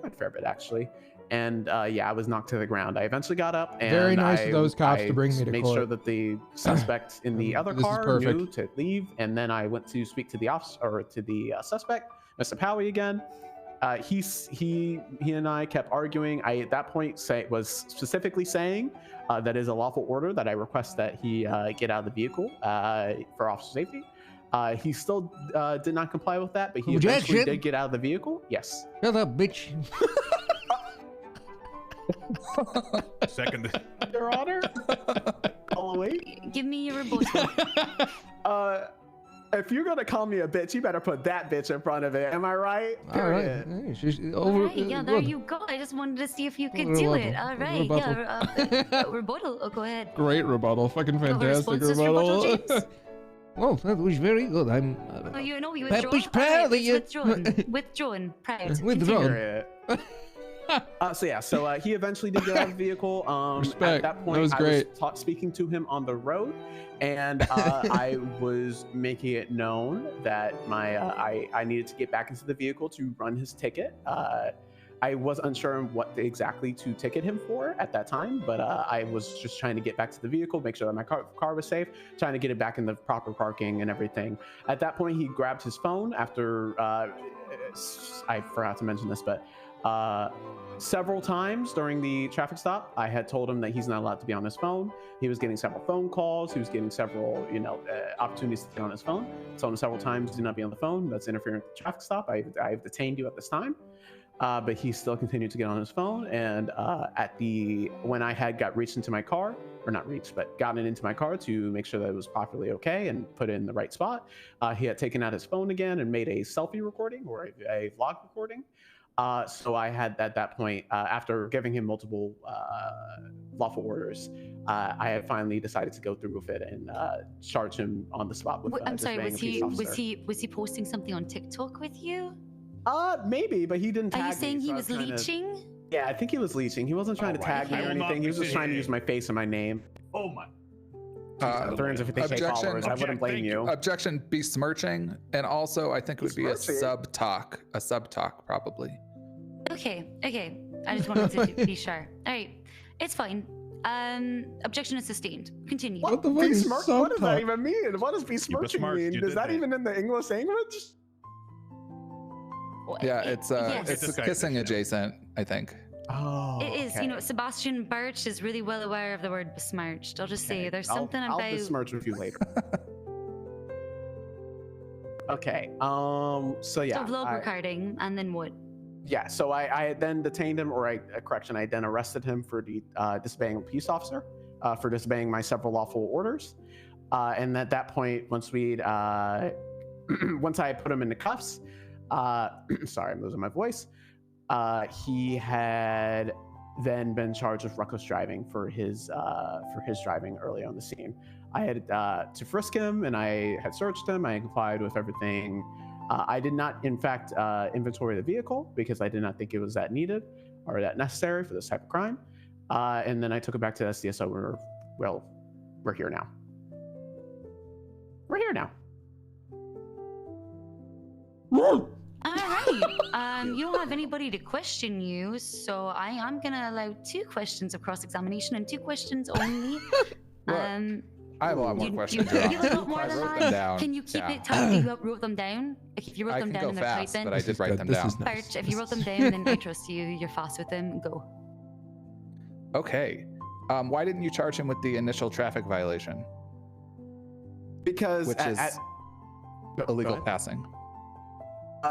Quite a fair bit actually, and yeah, I was knocked to the ground. I eventually got up, and very nice of those cops to bring me to made court. sure that the suspect in the other car knew to leave, and then I went to speak to the officer or to the suspect, Mr. Powie again. He and I kept arguing. I at that point was specifically saying that is a lawful order that I request that he get out of the vehicle for officer safety. He still did not comply with that, but he eventually did get out of the vehicle. Yes. Shut up, bitch. Second. Your Honor. I'll wait. Give me your rebuttal. If you're gonna call me a bitch, you better put that bitch in front of it. Am I right? All right. All right, yeah, there you go. I just wanted to see if you could do it. All right, yeah. Rebuttal. Oh, go ahead. Great rebuttal. Fucking fantastic rebuttal. Oh, that was very good. I'm. Oh, you know, you Pepper's proud of you. Withdrawn. Proud. Withdrawn. So yeah, so he eventually did get out of the vehicle. Respect. At that point, That was great. I was speaking to him on the road, and I was making it known that I needed to get back into the vehicle to run his ticket. I was unsure on what exactly to ticket him for at that time, but I was just trying to get back to the vehicle, make sure that my car was safe, trying to get it back in the proper parking and everything. At that point, he grabbed his phone after, I forgot to mention this, but several times during the traffic stop, I had told him that he's not allowed to be on his phone. He was getting several phone calls. He was getting several, opportunities to get on his phone. Told him several times, do not be on the phone. That's interfering with the traffic stop. I've detained you at this time. But he still continued to get on his phone. And when I had reached into my car, or not reached, but gotten it into my car to make sure that it was properly okay and put it in the right spot, he had taken out his phone again and made a selfie recording or a vlog recording. So I had at that point, after giving him multiple lawful orders, I had finally decided to go through with it and charge him on the spot with. I'm sorry, was he posting something on TikTok with you? Maybe, but he didn't tag me. Are you saying he was leeching? Yeah, I think he was leeching. He wasn't trying to tag me or anything. He was just trying to use my face and my name. Oh my. 350K followers. I wouldn't blame you. Objection, besmirching, and also I think it would be a sub talk probably. Okay. I just wanted to be sure. All right, it's fine. Objection is sustained. Continue. What the fuck is what does that even mean? What does besmirching mean? Is that even in the English language? Yeah, it's yes. kissing adjacent, I think. Oh, It is. You know, Sebastian Birch is really well aware of the word besmirched. I'll just say there's something about. I'll besmirch with you later. Okay. So yeah. So vlog recording, and then what? Yeah. So I then detained him, or I then arrested him for disobeying a peace officer, for disobeying my several lawful orders, and at that point, once I put him in the cuffs, sorry, I'm losing my voice. He had then been charged with reckless driving for his driving early on the scene. I had to frisk him, and I had searched him. I complied with everything. I did not, in fact, inventory the vehicle because I did not think it was that needed or that necessary for this type of crime. And then I took it back to SDSO. We're here now. We're here now. All right. You don't have anybody to question you, so I am gonna allow 2 questions of cross-examination and 2 questions only. I have a lot more questions. You have a lot more than I. Down. Can you keep it tight? You wrote them down. If you wrote them down, I can then go they're fast, tight. Then but I did write them down. Birch, if you wrote them down, then I trust you. You're fast with them. Go. Okay. Why didn't you charge him with the initial traffic violation? Because which is illegal passing.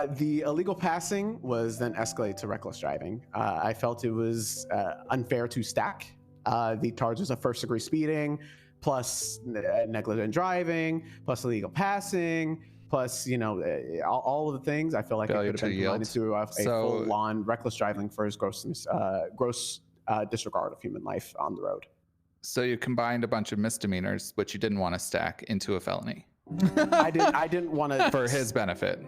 The illegal passing was then escalated to reckless driving. I felt it was unfair to stack the charges of first-degree speeding, plus negligent driving, plus illegal passing, plus all of the things. I feel like Failure it could have been combined into a full-on reckless driving for his gross disregard of human life on the road. So you combined a bunch of misdemeanors, which you didn't want to stack, into a felony. I didn't want to for his benefit.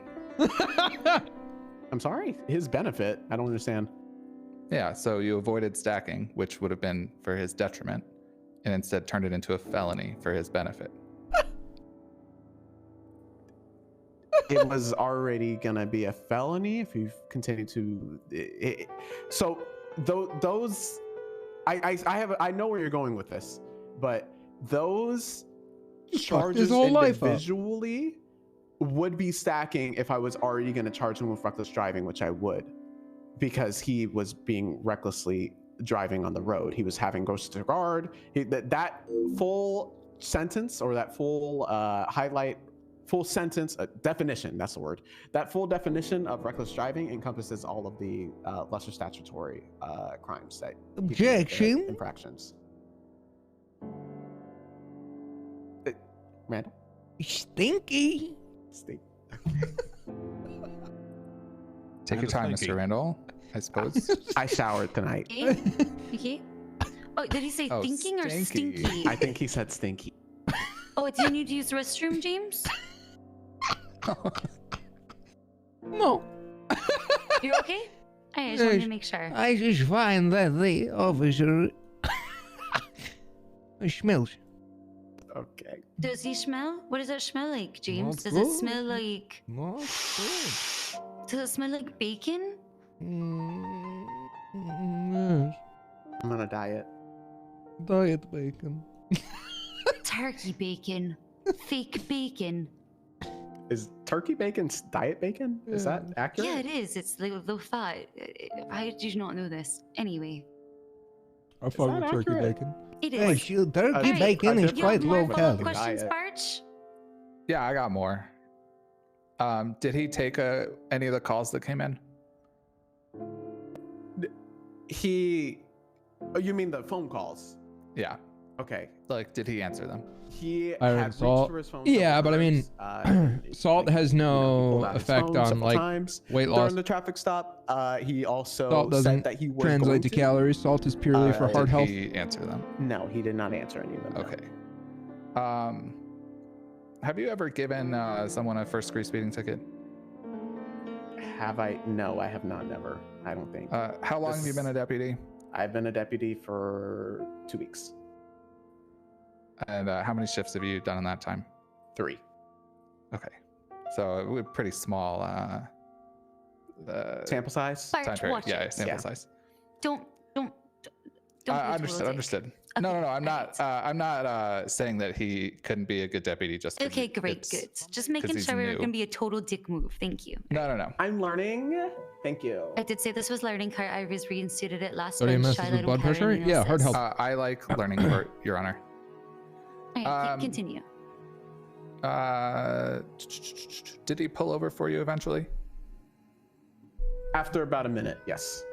I'm sorry, his benefit? I don't understand. Yeah, so you avoided stacking, which would have been for his detriment, and instead turned it into a felony for his benefit. It was already gonna be a felony if you continue to. So those, I know where you're going with this, but those charges individually would be stacking if I was already going to charge him with reckless driving, which I would, because he was being recklessly driving on the road. He was having gross disregard. That full sentence, or that full full sentence definition, that's the word. That full definition of reckless driving encompasses all of the lesser statutory crimes that objection infractions. Randall? Stinky. Take your time, Mr. Randall, I suppose. I showered tonight. Okay. Oh, did he say thinking or stinky? I think he said stinky. Oh, do you need to use the restroom, James? No. You're okay? I just wanted to make sure. I just find that the officer smells. Okay. Does he smell? What does it smell like, James? Does it smell like... Does it smell like bacon? Yes. I'm on a diet. Diet bacon. Turkey bacon. Fake bacon. Is turkey bacon diet bacon? Is that accurate? Yeah, it is. It's low fat. How did you not know this? Anyway. I fuck with turkey bacon. It is. Turkey bacon is quite low calorie. Questions, Barch? Yeah, I got more. Did he take any of the calls that came in? You mean the phone calls? Yeah. Okay. Like, did he answer them? He Iron had Salt. reached for his phone. Yeah, but I mean, salt has no effect on like weight loss. During the traffic stop, he also Salt doesn't said that he was translate to calories. Salt is purely for heart health. Did he answer them? No, he did not answer any of them. Okay. Have you ever given someone a first-degree speeding ticket? Have I? No, I have not. Never. I don't think. How long have you been a deputy? I've been a deputy for 2 weeks. And how many shifts have you done in that time? 3. Okay. So we're pretty small sample size? Barch, watch yeah, it. sample size. Don't Understood. No, I'm not. I'm not saying that he couldn't be a good deputy. Just Okay, great, good. Just making he's sure we're new. gonna be a total dick move. Thank you. No. I'm learning. Thank you. I did say this was learning cart. I was reinstated it last So do you time. mess with blood pressure? Yeah, hard help. I like learning, for Your Honor. All right, continue. Did he pull over for you eventually? After about a minute, yes.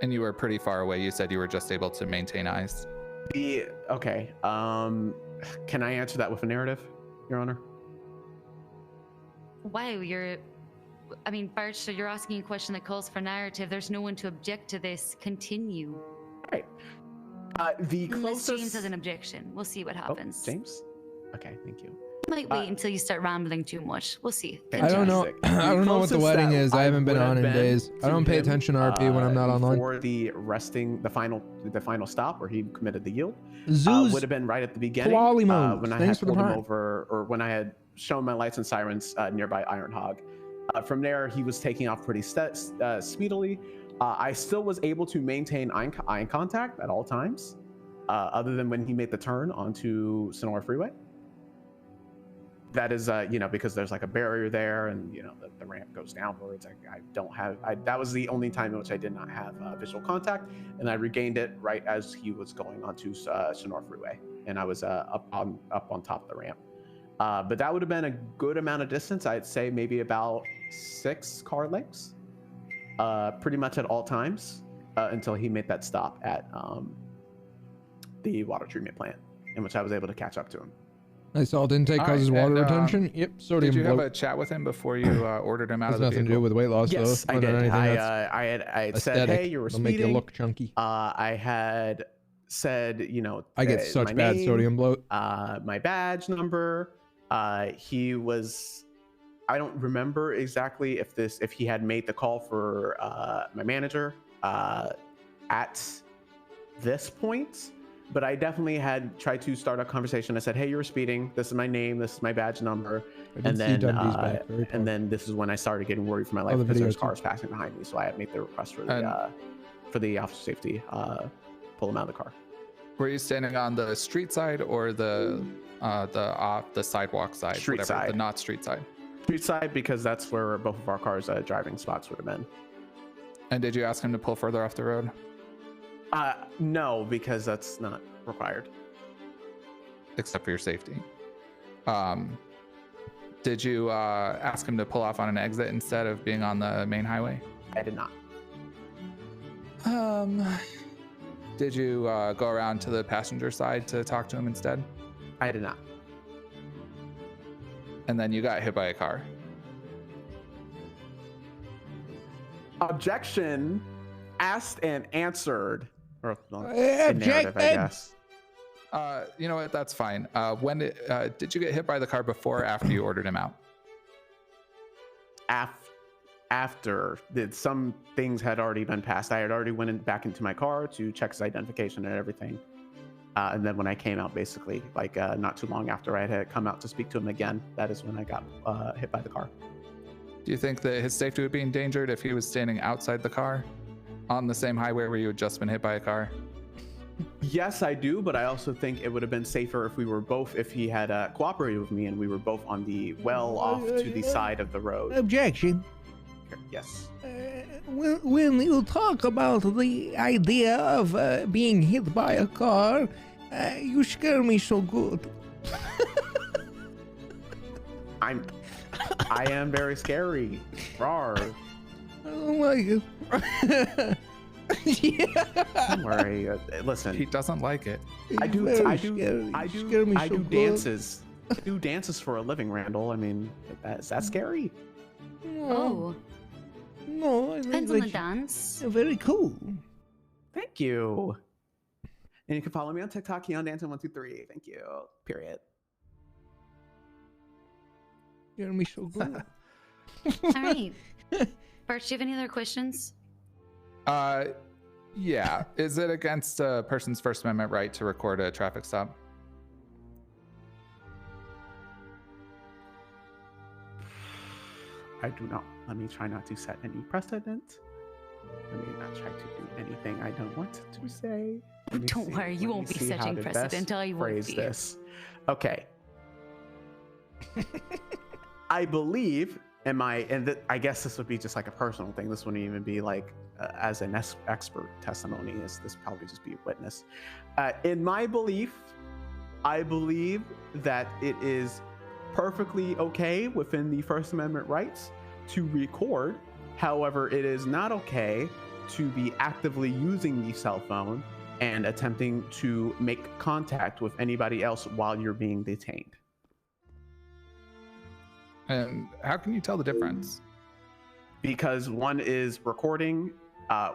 And you were pretty far away. You said you were just able to maintain eyes. Okay. Can I answer that with a narrative, Your Honor? Wow, I mean, Bart, so you're asking a question that calls for narrative. There's no one to object to this. Continue. Right. The Unless closest... James has an objection. We'll see what happens. James? Okay, thank you. Might wait until you start rambling too much. We'll see. I don't know. I don't know what the wedding is. I haven't been on in days. I don't pay attention to RP when I'm not online. For the final stop where he committed the yield, Zeus would have been right at the beginning when I had pulled him over, or when I had shown my lights and sirens nearby Iron Hog. From there, he was taking off pretty speedily. I still was able to maintain eye contact at all times, other than when he made the turn onto Sonora Freeway. That is, because there's like a barrier there, and the ramp goes downwards. That was the only time in which I did not have visual contact, and I regained it right as he was going onto Sonora Freeway, and I was up on top of the ramp. But that would have been a good amount of distance. I'd say maybe about 6 car lengths, pretty much at all times, until he made that stop at the water treatment plant, in which I was able to catch up to him. Salt intake causes water retention. Yep, sodium. Did you have a chat with him before you ordered him out of the vehicle? Nothing to do with weight loss, yes, though. I did. I had said, hey, you were speeding. Make you look chunky. I had said, I get such bad name, sodium bloat. My badge number. He was. I don't remember exactly if he had made the call for my manager at this point. But I definitely had tried to start a conversation. I said, hey, you were speeding. This is my name. This is my badge number. And then this is when I started getting worried for my life because there's cars passing behind me. So I had made the request for the officer safety, pull him out of the car. Were you standing on the street side or the sidewalk side? Street side. The not street side. Street side, because that's where both of our cars' driving spots would have been. And did you ask him to pull further off the road? No, because that's not required. Except for your safety. Did you ask him to pull off on an exit instead of being on the main highway? I did not. Did you go around to the passenger side to talk to him instead? I did not. And then you got hit by a car. Objection. Asked and answered. Or narrative, I guess. You know what? That's fine. When did you get hit by the car, before or after you ordered him out? After. Some things had already been passed. I had already went back into my car to check his identification and everything. And then when I came out, basically, not too long after I had come out to speak to him again, that is when I got hit by the car. Do you think that his safety would be endangered if he was standing outside the car on the same highway where you had just been hit by a car? Yes, I do, but I also think it would have been safer if he had cooperated with me and we were both on the off to the side of the road. Objection. Yes. When you talk about the idea of being hit by a car, you scare me so good. I am very scary. Rawr. I don't like it. Yeah. Don't worry. Listen. He doesn't like it. I do dances. I do dances for a living, Randall. I mean, is that scary? Oh. No, I depends on the dance. Very cool. Thank you. And you can follow me on TikTok, KeonDanton123. Thank you. Period. You're me so good. All right. Bart, do you have any other questions? Yeah. Is it against a person's First Amendment right to record a traffic stop? I do not. Let me try not to set any precedent. Let me not try to do anything I don't want to say. Don't worry, you won't be setting precedent. I won't phrase be. this. Okay. I believe, I guess this would be just like a personal thing. This wouldn't even be like as an expert testimony. This probably just be a witness. In my belief, I believe that it is perfectly okay within the First Amendment rights to record. However, it is not okay to be actively using the cell phone and attempting to make contact with anybody else while you're being detained. And how can you tell the difference? Because one is recording,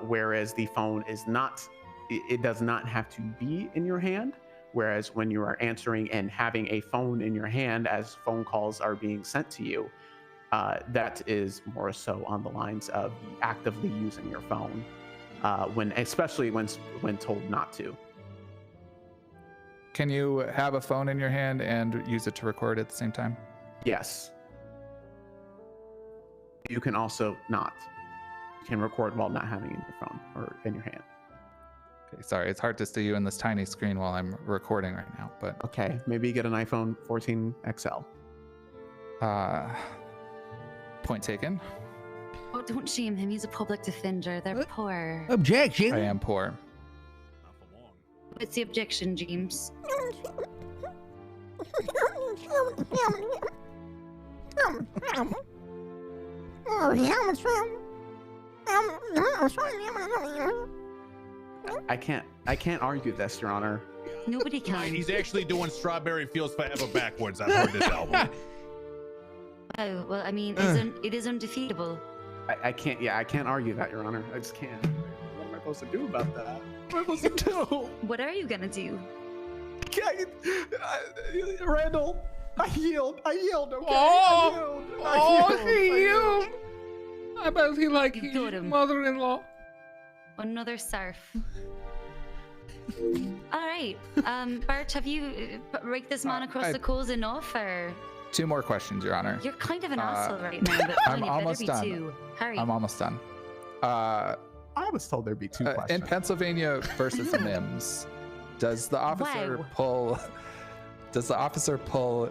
whereas the phone is not. It does not have to be in your hand. Whereas when you are answering and having a phone in your hand as phone calls are being sent to you, that is more so on the lines of actively using your phone, especially when told not to. Can you have a phone in your hand and use it to record at the same time? Yes. You can also not. You can record while not having it in your phone or in your hand. Okay, sorry, it's hard to see you in this tiny screen while I'm recording right now, but... Okay, maybe get an iPhone 14 XL. Point taken. Oh, don't shame him. He's a public defender. They're poor. Objection. I am poor. What's the objection, James? I can't argue this, Your Honor. Nobody can. He's actually doing Strawberry Fields Forever backwards. I've heard this album. Oh, well, I mean, it is undefeatable. I can't argue that, Your Honor. I just can't. What am I supposed to do about that? What am I supposed to do? What are you gonna do? Randall, I yield, okay? He yield. I bet he like his mother-in-law. Another surf. All right, Bart, have you raked this man across the coals enough, or? 2 more questions, Your Honor. You're kind of an asshole right now, but I'm almost done. Two. Hurry. I'm almost done. I was told there'd be 2 questions. In Pennsylvania versus Mims, does the officer pull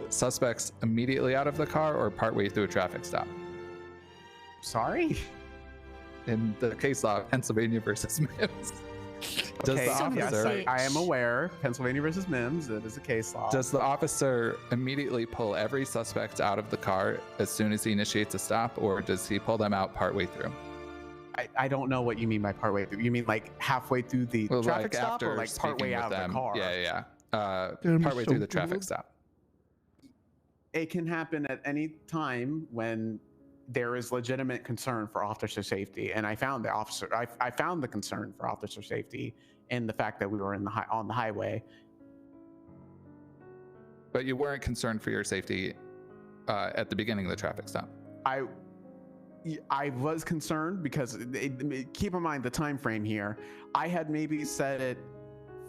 suspects immediately out of the car or partway through a traffic stop? Sorry? In the case law, Pennsylvania versus Mims. Does the officer, yes, I am aware. Pennsylvania versus Mims, it is a case law. Does the officer immediately pull every suspect out of the car as soon as he initiates a stop, or does he pull them out partway through? I don't know what you mean by partway through. You mean like halfway through the traffic stop, or like partway out of the car? Yeah. Partway through the traffic stop. It can happen at any time when there is legitimate concern for officer safety, and I found the concern for officer safety in the fact that we were on the highway. But you weren't concerned for your safety at the beginning of the traffic stop. I was concerned because keep in mind the time frame here. I had maybe set it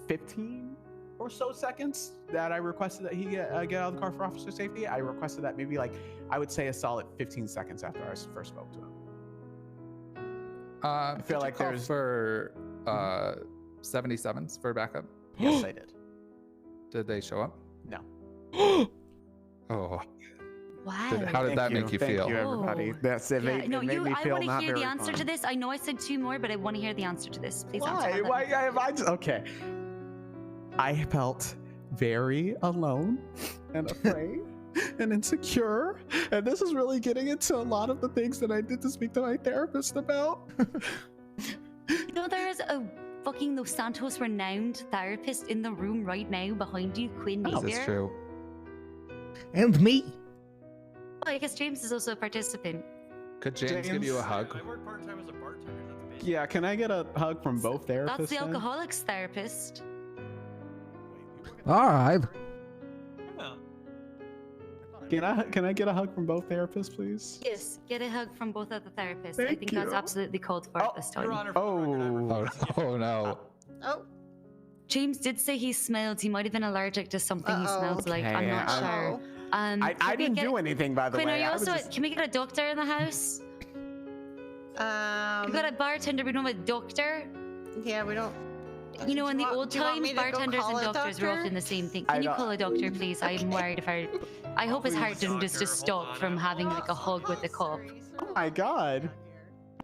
15 or so seconds that I requested that he get out of the car for officer safety. I requested that maybe I would say a solid 15 seconds after I first spoke to him. I feel like there's for 77s for backup. Yes, I did. Did they show up? No. Oh. Wow. How did that make you feel? Thank you, everybody. That's it. Yeah, It made me I feel want to not hear the very answer fun. to this. I know I said 2 more, but I want to hear the answer to this. Please Why? answer. Why? Okay. I felt very alone and afraid and insecure. And this is really getting into a lot of the things that I did to speak to my therapist about. You know, there is a fucking Los Santos renowned therapist in the room right now behind you, Quinn. This is true. And me. Oh, I guess James is also a participant. Could James give you a hug? I work part-time as a bartender. That's basic. Yeah, can I get a hug from both therapists? That's the then? alcoholics therapist. All right. Yeah. Can I get a hug from both therapists, please? Yes, get a hug from both of the therapists. I Thank think you. that's absolutely called for at this time. Your Honor, Oh no. Oh. James did say he smelled. He might have been allergic to something he smells like. I'm not Okay, sure. I didn't do anything, by the Quinn, way. are you I was also? just- Can we get a doctor in the house? We got a bartender. We don't have a doctor. Yeah, we don't. You know, in the old do you want times, me to go bartenders call and a doctors were doctor? often the same thing. Can you call a doctor, please? I'm worried if I hope his heart didn't just stop from having like a hug with the cop. Oh my god.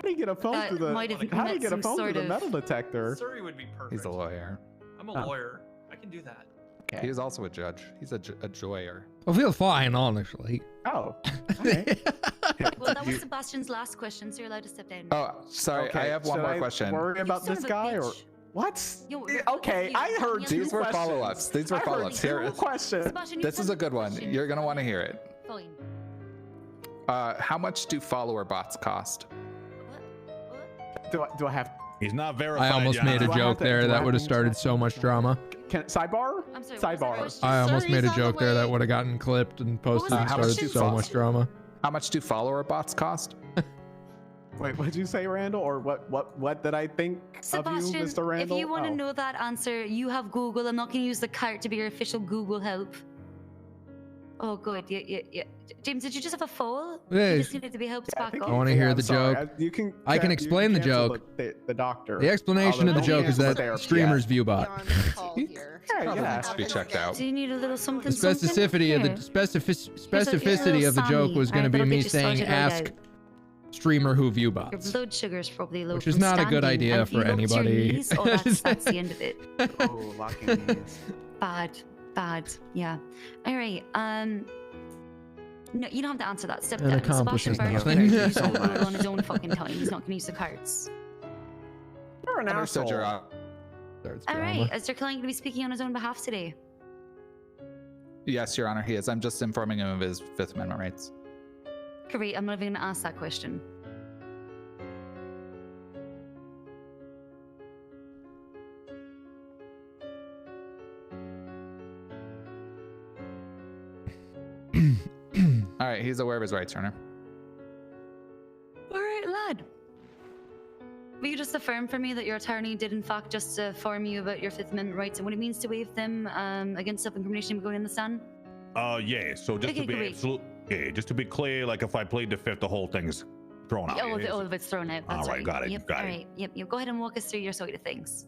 How do you get a phone That through the? might have How do you met get a some phone through sort the of- metal detector? Surrey would be perfect. He's a lawyer. I'm a lawyer. I can do that. Okay. He is also a judge. He's a joyer. I feel fine, honestly. Oh. Well, that was Sebastian's last question, so you're allowed to step down. Oh, sorry. I have one should more I question. Worry about son this of a guy or bitch. what? Yo, Okay, I heard two These were questions. follow-ups. These were I heard follow-ups. two Here, questions. Sebastian, you this is said a good one. question. You're gonna want to hear it. Fine. How much do follower bots cost? Do I have? He's not verified. I almost made a Do I have joke to- there do I that have would have to- started so much drama. Can sidebar? I'm sorry, what was the Sidebar. question? I almost Surrey's made a on the joke there that way. would have gotten clipped and posted and How much started do so fo- much drama. How much do follower bots cost? Wait, what did you say, Randall? Or what did I think Sebastian, of you, Mr. Randall? if you want to Oh. know that answer, you have Google. I'm not going to use the cart to be your official Google help. Oh, good. Yeah. James, did you just have a fall? Yeah, You just needed to be helped Yeah, back think up. I wanna hear I'm the sorry. joke. You can. I can you explain the cancel joke. The doctor. The explanation Although of the don't joke is cancel that therapy streamers yet. view bot. On the call here. Yeah. Be checked out. Do you need a little something? The specificity of the specificity of the joke was going to be me saying ask streamer who view Your bots. blood sugar's probably low. Which is from not a good standing, idea and if you for locked your anybody. knees, oh, that's the end of it. Oh, locking knees. Bad. Yeah. All right. No, you don't have to answer that. Step It down. accomplishes Sebastian nothing. Berger Thank you so can use much. Google on his own fucking time. He's not going to use the cards. You're an Understood asshole. your Starts All drama. right. Is your client going to be speaking on his own behalf today? Yes, Your Honor, he is. I'm just informing him of his Fifth Amendment rights. Great. I'm not even going to ask that question. All right, he's aware of his rights, Your Honor. All right, lad. Will you just affirm for me that your attorney did in fact just inform you about your Fifth Amendment rights and what it means to waive them against self-incrimination going in the stand? Yeah. So just Okay, to be great. just to be clear, like if I plead the fifth, the whole thing's thrown out. All of it's thrown out. That's All right, got it, Yep, got all it. right. Yep. Go ahead and walk us through your side of things.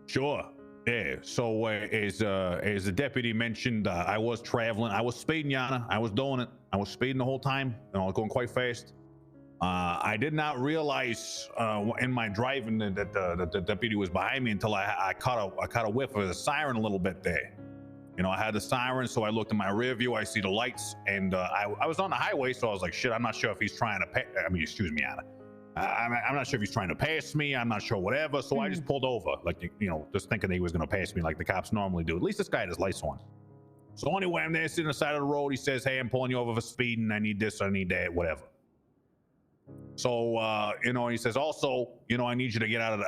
Sure. Yeah. So as the deputy mentioned, I was traveling. I was speeding, Yana. I was doing it. I was speeding the whole time. I was going quite fast. I did not realize in my driving that the deputy was behind me until I caught a whiff of the siren a little bit there. You know, I had the siren, so I looked in my rear view. I see the lights, and I was on the highway, so I was like, shit, I'm not sure if he's trying to excuse me, Anna. I'm not sure if he's trying to pass me. I'm not sure, whatever. So I just pulled over, like, you know, just thinking that he was going to pass me like the cops normally do. At least this guy had his lights on. So anyway, I'm there sitting on the side of the road. He says, hey, I'm pulling you over for speeding. I need this, I need that, whatever. So, you know, he says, also, you know, I need you to get out of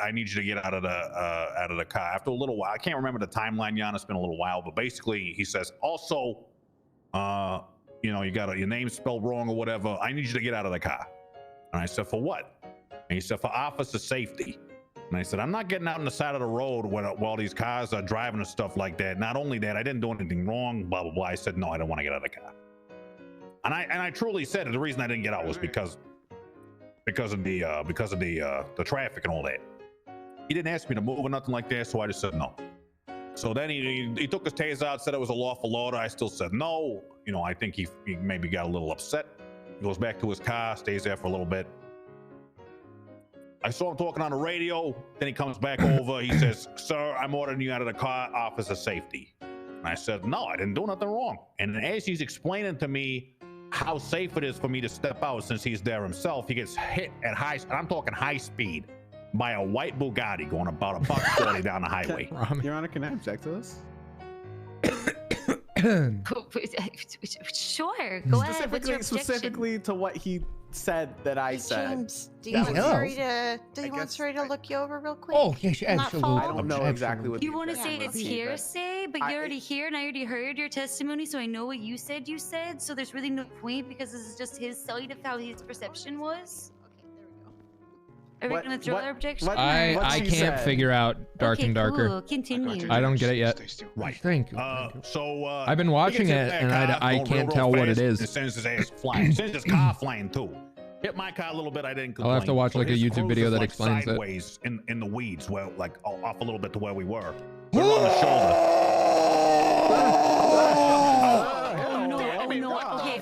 the car. After a little while, I can't remember the timeline, Jan. It's been a little while, but basically he says, also, you know, you got your name spelled wrong or whatever. I need you to get out of the car. And I said, for what? And he said, for officer safety. And I said, I'm not getting out on the side of the road while these cars are driving and stuff like that. Not only that, I didn't do anything wrong, blah, blah, blah. I said, no, I don't want to get out of the car. And I truly said it. The reason I didn't get out was because of the traffic and all that. He didn't ask me to move or nothing like that, so I just said no. So then he took his taser out, said it was a lawful order. I still said no. You know, I think he maybe got a little upset. He goes back to his car, stays there for a little bit. I saw him talking on the radio. Then he comes back over. He says, sir, I'm ordering you out of the car, officer safety. And I said, no, I didn't do nothing wrong. And as he's explaining to me how safe it is for me to step out since he's there himself, he gets hit at I'm talking high speed, by a white Bugatti going about $140 down the highway. Your Honor, can I object to this? Sure, go ahead. What's your objection? Specifically to what he said that I said. James, do you want Surrey to look you over real quick? Oh, yes, On that absolutely. phone? I don't know exactly what You want to the say objection it's would be, but hearsay, but you're already here and I already heard your testimony, so I know what you said. So there's really no point because this is just his side of how his perception was. Are we What- going to throw what- our objection? I she can't said. figure out dark Okay, and darker. cool. Continue. I don't get it yet. Right. Thank you. So I've been he watching gets hit it by a and car I going can't real tell what it fast is. and sends his ass flying. Sends his car flying too. Hit my car a little bit. I didn't complain. I'll have to watch like a his YouTube cruise video is, that like, explains it. sideways in the weeds, where like off a little bit to where we were. We were on the shoulder.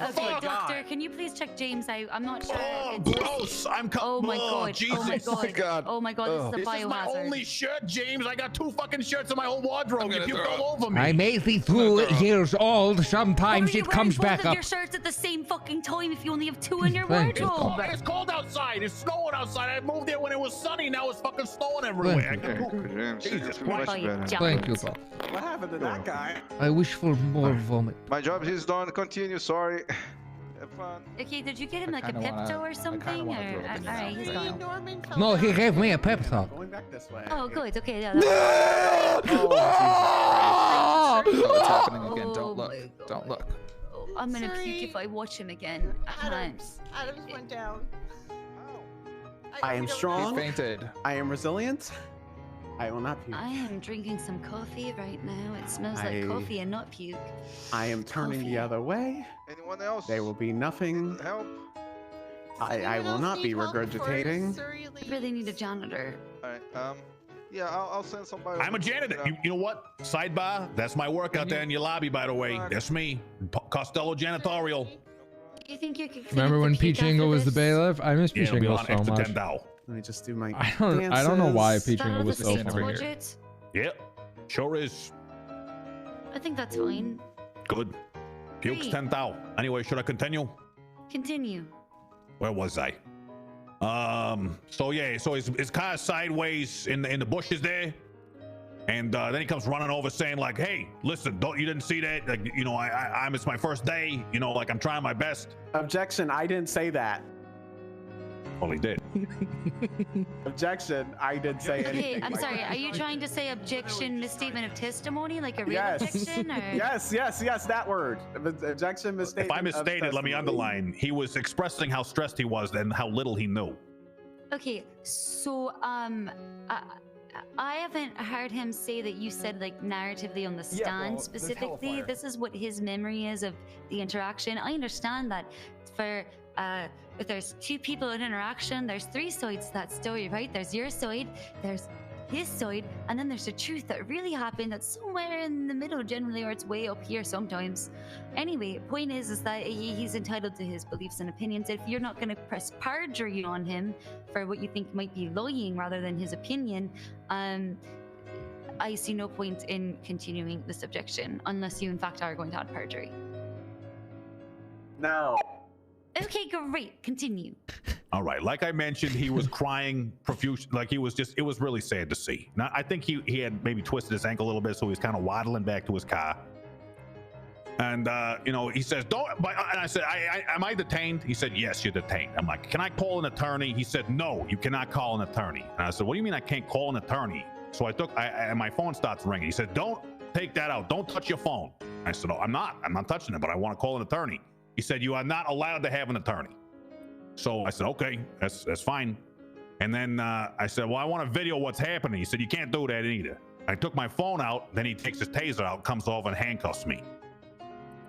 Okay, doctor, can you please check James out? I'm not sure. Oh, gross! Oh my god! Jesus. Oh my god! Oh my god! This is a This biohazard. is my only shirt, James. I got 2 fucking shirts in my whole wardrobe. You puked all over me. I'm 82 years old. Sometimes it comes back both of up. your shirts at the same fucking time if you only have 2 in your Thank you. wardrobe. It's cold outside. It's snowing outside. I moved here when it was sunny. Now it's fucking snowing everywhere. I got Jesus Christ. Thank you, Bob. What happened to that guy? I wish for more vomit. My job is done. Continue. Sorry. Have fun. Okay, did you get him like a Pepto or something? Alright, he's gone. No, he gave me a pep talk. Going back this way. Oh, good. Okay, yeah. It's happening again. Don't look. Don't look. I'm gonna puke if I watch him again. I can't. Adams went down. I am strong. He fainted. I am resilient. I will not puke. I am drinking some coffee right now. It smells like coffee and not puke. I am turning the other way. Anyone else? There will be nothing. Help. I will not be regurgitating. I really need a janitor. Alright, yeah, I'll send somebody. I'm a janitor. You know what? Sidebar. That's my work out there in your lobby, by the way. That's me. Costello Janitorial. You think you could Remember when Peachingo was the bailiff? I miss Peachingo so much. Let me just do my. I don't know why Peachingo was so funny. budget? Yep, sure is. I think that's fine. Good. Pukes Great. 10,000. Anyway, should I continue? Continue. Where was I? So yeah, so his car sideways in the bushes there, and then he comes running over saying like, "Hey, listen, you didn't see that? Like, you know, I'm it's my first day. You know, like I'm trying my best." Objection! I didn't say that. Well, he did. Objection! I didn't say anything. Okay, I'm like sorry. that. Are you trying to say objection, misstatement of testimony, like a real Yes. objection? Or? Yes, that word. Objection, misstatement. If I misstated, let me underline. He was expressing how stressed he was and how little he knew. Okay, so I haven't heard him say that you said like narratively on the Yeah, stand well, there's specifically. hellfire. This is what his memory is of the interaction. I understand that for if there's 2 people in interaction, there's 3 sides to that story, right? There's your side, there's his side, and then there's the truth that really happened that's somewhere in the middle generally, or it's way up here sometimes. Anyway, point is that he's entitled to his beliefs and opinions. If you're not going to press perjury on him for what you think might be lying rather than his opinion, I see no point in continuing this objection unless you in fact are going to add perjury. No. Okay, great. Continue. All right. Like I mentioned, he was crying profuse. Like he was just, it was really sad to see. Now, I think he had maybe twisted his ankle a little bit, so he was kind of waddling back to his car. And, you know, he says, don't, and I said, am I detained? He said, yes, you're detained. I'm like, can I call an attorney? He said, no, you cannot call an attorney. And I said, what do you mean I can't call an attorney? So I took, and my phone starts ringing. He said, don't take that out. Don't touch your phone. I said, oh, I'm not touching it, but I want to call an attorney. He said, you are not allowed to have an attorney. So I said, okay, that's fine. And then I said, well, I want to video what's happening. He said, you can't do that either. I took my phone out, then he takes his taser out, comes over and handcuffs me.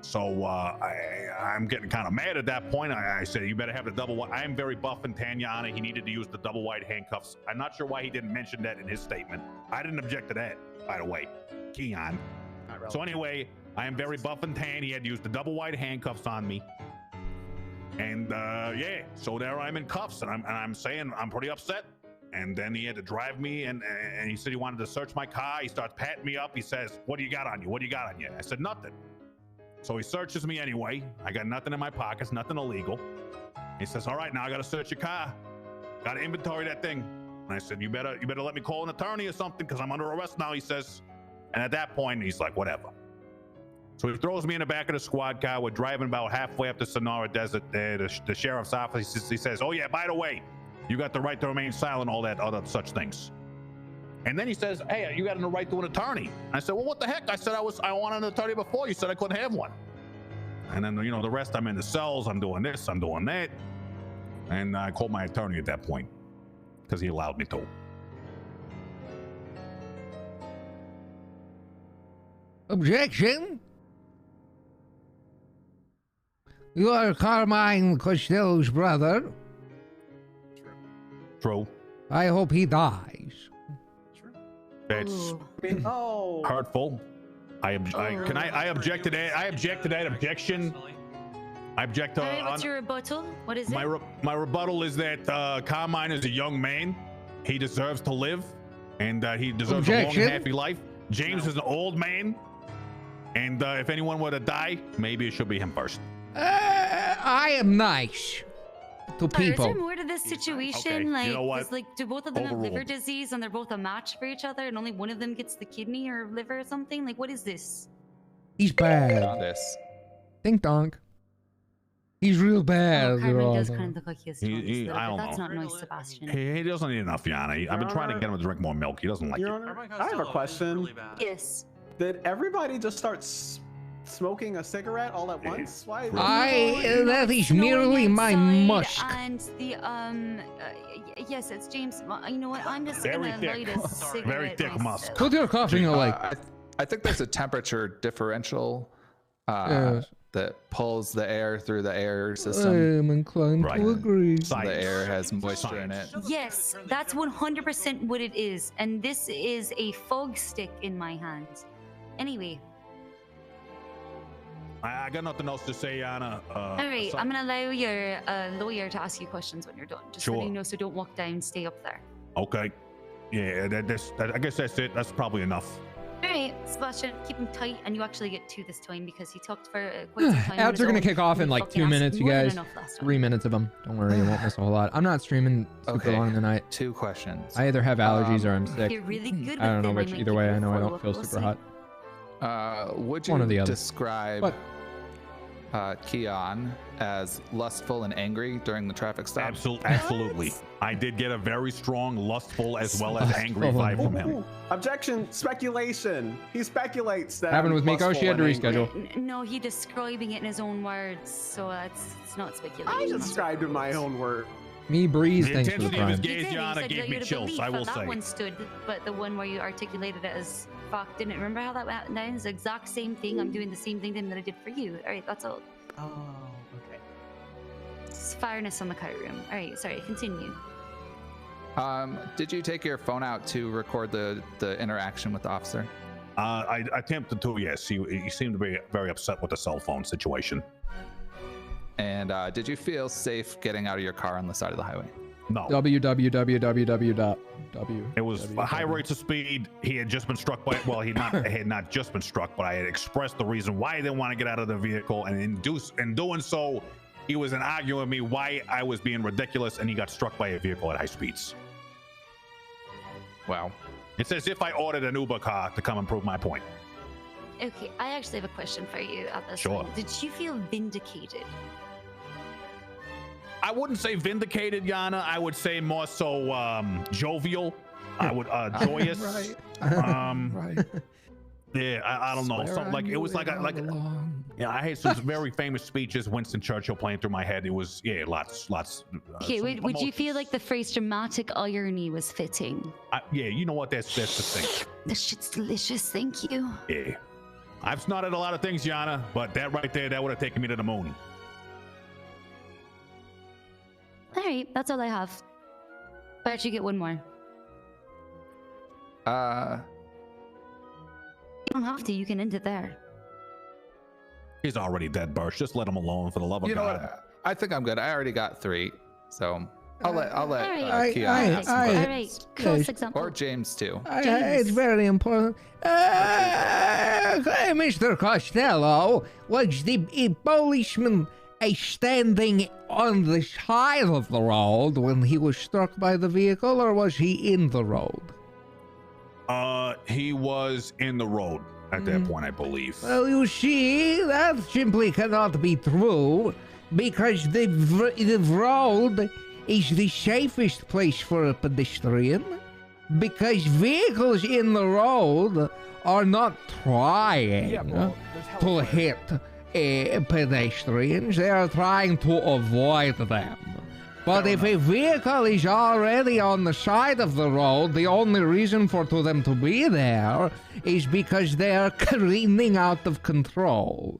So I'm getting kind of mad at that point. I said, you better have the double wide. I am very buff and tan, Your Honor. He needed to use the double wide handcuffs. I'm not sure why he didn't mention that in his statement. I didn't object to that, by the way. Keon. So anyway, I am very buff and tan. He had used the double wide handcuffs on me. And yeah, so there I'm in cuffs, and I'm saying I'm pretty upset. And then he had to drive me, and he said he wanted to search my car. He starts patting me up. He says, what do you got on you? What do you got on you? I said, nothing. So he searches me anyway. I got nothing in my pockets, nothing illegal. He says, all right, now I got to search your car. Got to inventory that thing. And I said, you better let me call an attorney or something, because I'm under arrest now, he says. And at that point, he's like, whatever. So he throws me in the back of the squad car. We're driving about halfway up the Sonora Desert there, the sheriff's office. He says, oh yeah, by the way, you got the right to remain silent, all that other such things. And then he says, hey, you got the right to an attorney. I said, well, what the heck? I said, I wanted an attorney before. You said I couldn't have one. And then, you know, the rest, I'm in the cells. I'm doing this, I'm doing that. And I called my attorney at that point because he allowed me to. Objection? You are Carmine Costello's brother. true. I hope he dies. It's hurtful. I object to that. I object to that objection. I object to. What's your rebuttal? What is it? My rebuttal is that Carmine is a young man. He deserves to live, and he deserves a long and happy life. James is an old man, and if anyone were to die, maybe it should be him first. I am nice to people. Is there more to this situation? Okay, Like, you know what? is, like, do both of them have liver Overruled. disease and they're both a match for each other, and only one of them gets the kidney or liver or something? Like, what is this? He's bad. This. Ding donk. He's real bad. Carmen does kind of look like he has I don't that's know. not nice, Sebastian. He doesn't need enough, Yana. I've been trying to get him to drink more milk. He doesn't like Your it. Honor, I have a question. Yes. Did everybody just start smoking a cigarette all at once? Why? That is merely my musk. And the yes, it's James. You know what? I'm just gonna light a cigarette. Very thick musk. Put your coughing away. I think there's a temperature differential Yes. that pulls the air through the air I system. am inclined to agree. The air has moisture in it. Yes, that's 100% what it is, and this is a fog stick in my hand. Anyway. I got nothing else to say, Yana. All right, I'm gonna allow your lawyer to ask you questions when you're done. Just so Sure. you know, so don't walk down, stay up there. Okay. Yeah, I guess that's it. That's probably enough. All right, Sebastian, keep him tight, and you actually get 2 this time because he talked for quite some time. Ads are gonna kick off in like 2 minutes, you guys. 3 minutes of them. Don't worry, you won't miss a whole lot. I'm not streaming super long in the night. 2 questions. I either have allergies or I'm sick. You're really good I don't know with which. them. Either way, I know I don't feel super hot. Would One or the you other. describe Keon as lustful and angry during the traffic stop? Absolutely. I did get a very strong, lustful as well as angry vibe from him. Objection, speculation. He speculates that. Happened I'm with Miko, she had to lustful and reschedule. angry. No, he describing it in his own words, so it's not speculation. I described in my own word. Me breeze, The thanks for the intensity of his prime. gaze, Yana, gave me chills, I will that say. one stood, but the one where you articulated it as fuck didn't. Remember how that went down? It's the exact same thing. I'm doing the same thing that I did for you. All right, that's all. Oh, okay. It's fireness on the courtroom. All right, sorry, continue. Did you take your phone out to record the interaction with the officer? I attempted to, yes. He seemed to be very upset with the cell phone situation. And did you feel safe getting out of your car on the side of the highway? No. www. It was high rates of speed. He had just been struck by, well, he had not just been struck, but I had expressed the reason why I didn't want to get out of the vehicle, and in doing so, he was arguing with me why I was being ridiculous, and he got struck by a vehicle at high speeds. Wow. It's as if I ordered an Uber car to come and prove my point. Okay, I actually have a question for you at this Sure. point. Did you feel vindicated? I wouldn't say vindicated, Yana. I would say more so jovial. I would joyous. Right. Right. Yeah, I don't know. Something like it was like yeah. I had some very famous speeches. Winston Churchill playing through my head. It was lots. Okay, would you feel like the phrase dramatic irony was fitting? Yeah, you know what? That's the thing. This shit's delicious. Thank you. Yeah, I've snorted a lot of things, Yana, but that right there, that would have taken me to the moon. All right, that's all I have. Why don't you get one more? You don't have to. You can end it there. He's already dead, Bursch. Just let him alone, for the love of You know God. what? I think I'm good. I already got 3, so I'll let right. Keon have some All questions. right, close example. Or James too. It's very important. Mr. Costello, was the policeman standing on the side of the road when he was struck by the vehicle, or was he in the road? He was in the road at that point, I believe. Well, you see, that simply cannot be true, because the road is the safest place for a pedestrian, because vehicles in the road are not trying to hit pedestrians. They are trying to avoid them. But if a vehicle is already on the side of the road, the only reason for them to be there is because they are careening out of control.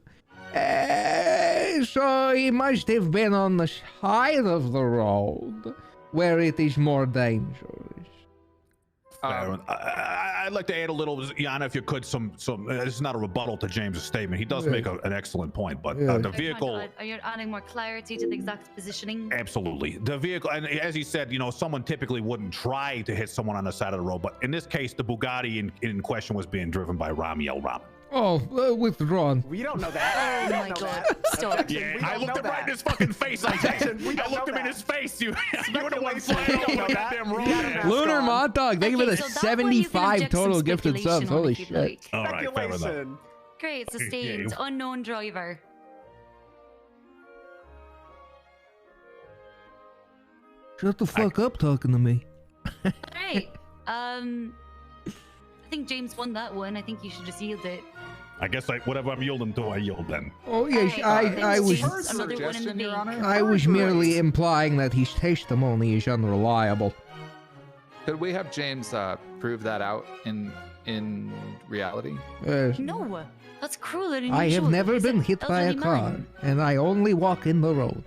So he must have been on the side of the road where it is more dangerous. I'd like to add a little, Yana, if you could, some. This is not a rebuttal to James's statement. He does make an excellent point, but the vehicle. Are you adding more clarity to the exact positioning? Absolutely, the vehicle, and as he said, someone typically wouldn't try to hit someone on the side of the road, but in this case, the Bugatti in question was being driven by Ramiel Ramen. Oh, withdrawn. We don't know that. Oh my god! Stop. Yeah, I looked him right in his fucking face. I looked him in his face. You were the one flying over the goddamn road. Lunar Mod Dog, thank you for the so that's 75 total gifted subs. Holy shit. Like. All right, fair enough. Great, sustained. Unknown driver. Shut the fuck up talking to me. Right. I think James won that one. I think you should just yield it. I guess whatever I'm yielding to, I yield then. Oh yes, I was. I was merely implying that his testimony is unreliable. Could we have James prove that out in reality? No, that's cruel and unusual. I have never been hit by a car, and I only walk in the road.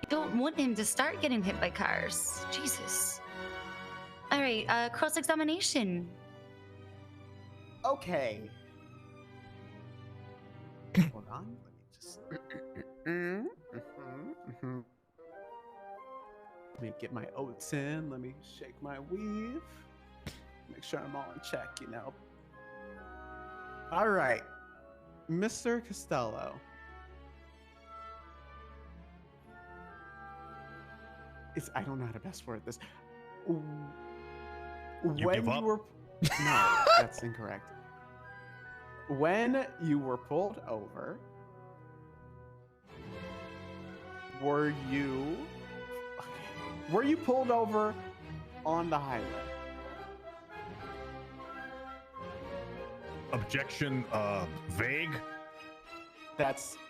We don't want him to start getting hit by cars. Jesus. All right, cross-examination. Okay. Hold on. Let me just. Let me get my oats in. Let me shake my weave. Make sure I'm all in check, All right. Mr. Costello. I don't know how to best word this. Give up? No, that's incorrect. When you were pulled over, were you pulled over on the highway? Objection, vague?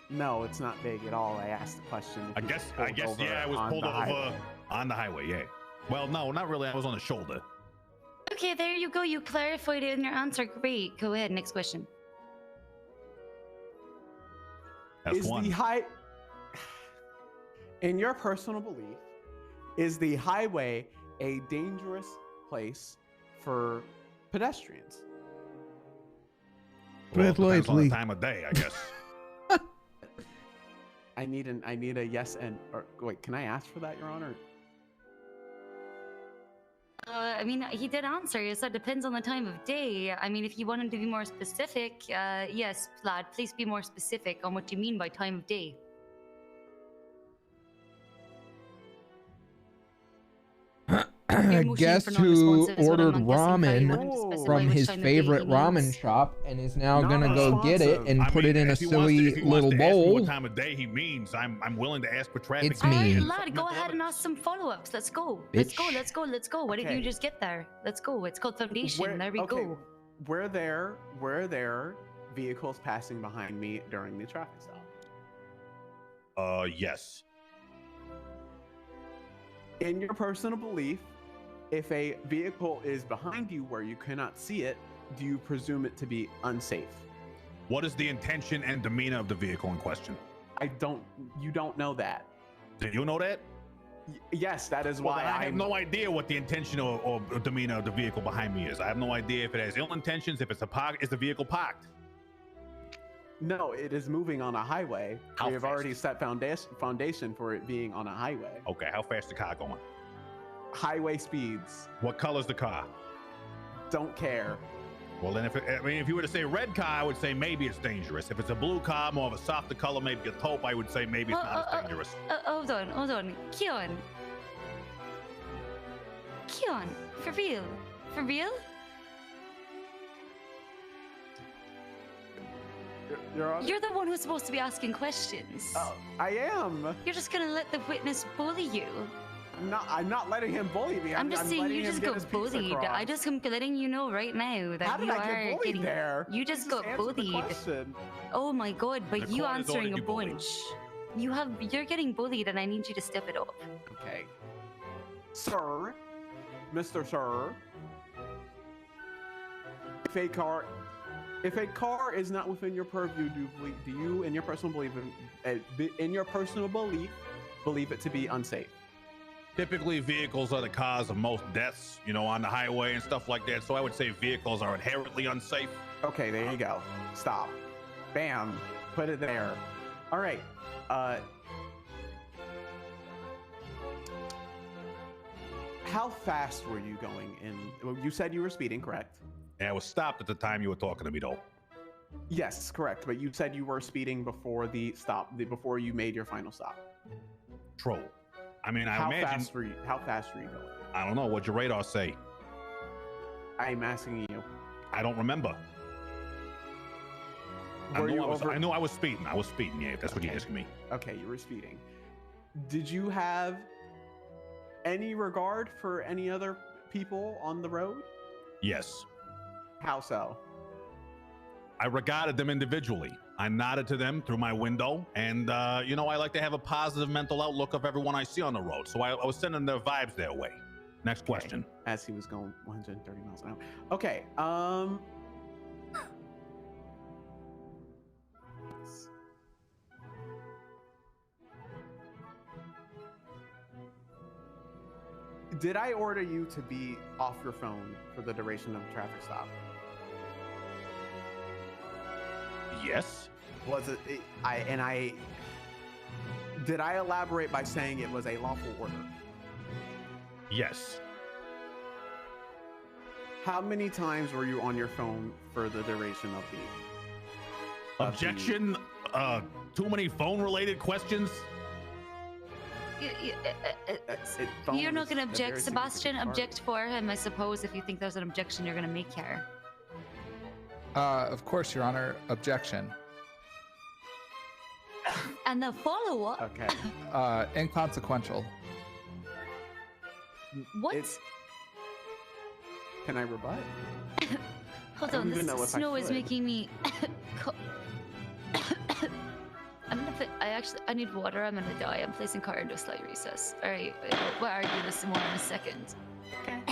No, it's not vague at all. I asked the question. I guess, yeah, I was pulled over on the highway, yeah. Well, no, not really. I was on the shoulder. Okay, there you go. You clarified it in your answer. Great. Go ahead. Next question. Is the in your personal belief, is the highway a dangerous place for pedestrians? Well, it depends on the time of day, I guess. I need a yes and or wait. Can I ask for that, Your Honor? I mean, he did answer. He said depends on the time of day. I mean, if you want him to be more specific, yes, lad, please be more specific on what you mean by time of day. Guess who ordered ramen from his favorite ramen shop and is now gonna go get it and put it in a silly little bowl. What time of day he means? I'm willing to ask for traffic. It's me. Lad, go ahead and ask some follow-ups. Let's go. Let's go. Let's go. Let's go. Why didn't you just get there? Let's go. It's called foundation. There we go. Were there vehicles passing behind me during the traffic stop? Yes. In your personal belief, if a vehicle is behind you where you cannot see it, do you presume it to be unsafe? What is the intention and demeanor of the vehicle in question? You don't know that. Do you know that? Yes, that is why I have no idea what the intention or demeanor of the vehicle behind me is. I have no idea if it has ill intentions, if it's is the vehicle parked? No, it is moving on a highway. How We have fast? already set foundation for it being on a highway. Okay, how fast the car going? Highway speeds. What color's the car? Don't care. Well, then if you were to say red car, I would say maybe it's dangerous. If it's a blue car, more of a softer color, maybe a taupe, I would say maybe it's not as dangerous. Hold on. Keon, for real? For real? You're the one who's supposed to be asking questions. I am. You're just gonna let the witness bully you. I'm not letting him bully me. I'm just saying you just got bullied. I just am letting you know right now that How did you I get are bullied getting. there? You just got answered the bullied. question. Oh my god! But The you court is answering a ordering you bullied. bunch. You're getting bullied, and I need you to step it up. Okay. Sir, Mr. Sir, if a car is not within your purview, do you, in your personal belief, believe it to be unsafe? typically vehicles are the cause of most deaths, you know, on the highway and stuff like that. So I would say vehicles are inherently unsafe. Okay, there you go. Stop. Bam. Put it there. All right. How fast were you going in? Well, you said you were speeding, correct? Yeah, I was stopped at the time you were talking to me, though. Yes, correct. But you said you were speeding before the stop, before you made your final stop. True. I mean, How fast were you going? I don't know. What'd your radar say? I'm asking you. I don't remember. I knew I was speeding. I was speeding. Yeah, if that's what you're asking me. Okay, you were speeding. Did you have any regard for any other people on the road? Yes. How so? I regarded them individually. I nodded to them through my window, and you know, I like to have a positive mental outlook of everyone I see on the road. So I was sending their vibes their way. Next question. As he was going 130 miles an hour. Okay. Did I order you to be off your phone for the duration of the traffic stop? Yes. Was it? Did I elaborate by saying it was a lawful order? Yes. How many times were you on your phone for the duration of the objection? Too many phone-related questions. You're not going to object, Sebastian. Object for him, I suppose. If you think there's an objection, you're going to make here. Of course, Your Honor. Objection. And the follow-up. Okay. Inconsequential. What? Can I rebut? Hold on, this snow is making me. I need water. I'm gonna die. I'm placing car into a slight recess. All right, we'll argue this some more in a second. Okay.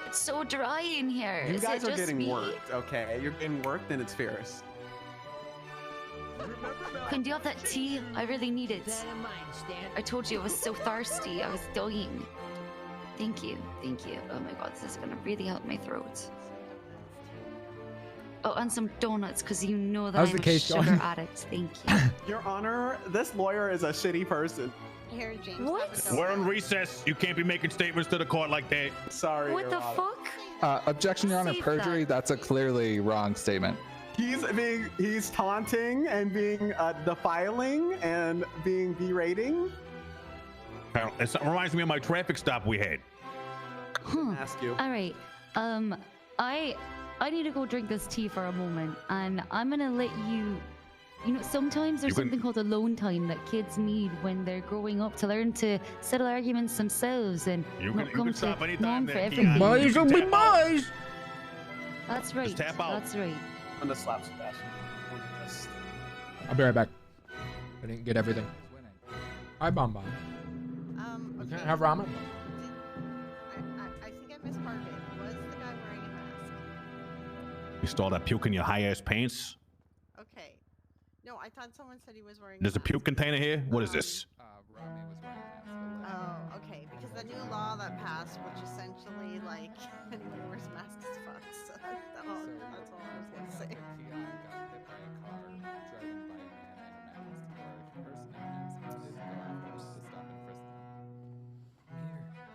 It's so dry in here. You Is guys it are just getting me? worked. Okay, you're getting worked, and it's fierce. Can you have that tea? I really need it. I told you I was so thirsty. I was dying. Thank you. Thank you. Oh my god, this is gonna really help my throat. Oh, and some donuts, because you know that How's I'm the a case sugar going? addict. Thank you. Your Honor, this lawyer is a shitty person. Here, James. What? We're in recess. You can't be making statements to the court like that. Sorry. What the fuck? Objection, Your Honor. Save Perjury. that. That's a clearly wrong statement. He's taunting and being defiling and being berating. It reminds me of my traffic stop we had. Ask you. All right. I need to go drink this tea for a moment, and I'm gonna let you. You know, sometimes there's something called alone time that kids need when they're growing up to learn to settle arguments themselves and not come to mom for everything. Boys will be boys. That's right. Just tap out. That's right. I'm gonna slap Sebastian. I'll be right back. I didn't get everything. Hi, Bon Bon. You can't have ramen. I think I missed part of it. Was the guy wearing a mask? You stole that puke in your high-ass pants? Okay. No, I thought someone said he was wearing There's a puke container here? What is this? Oh, okay. Because the new law that passed, which essentially, like, anyone who wears a mask is fucked. So that's all I was gonna say.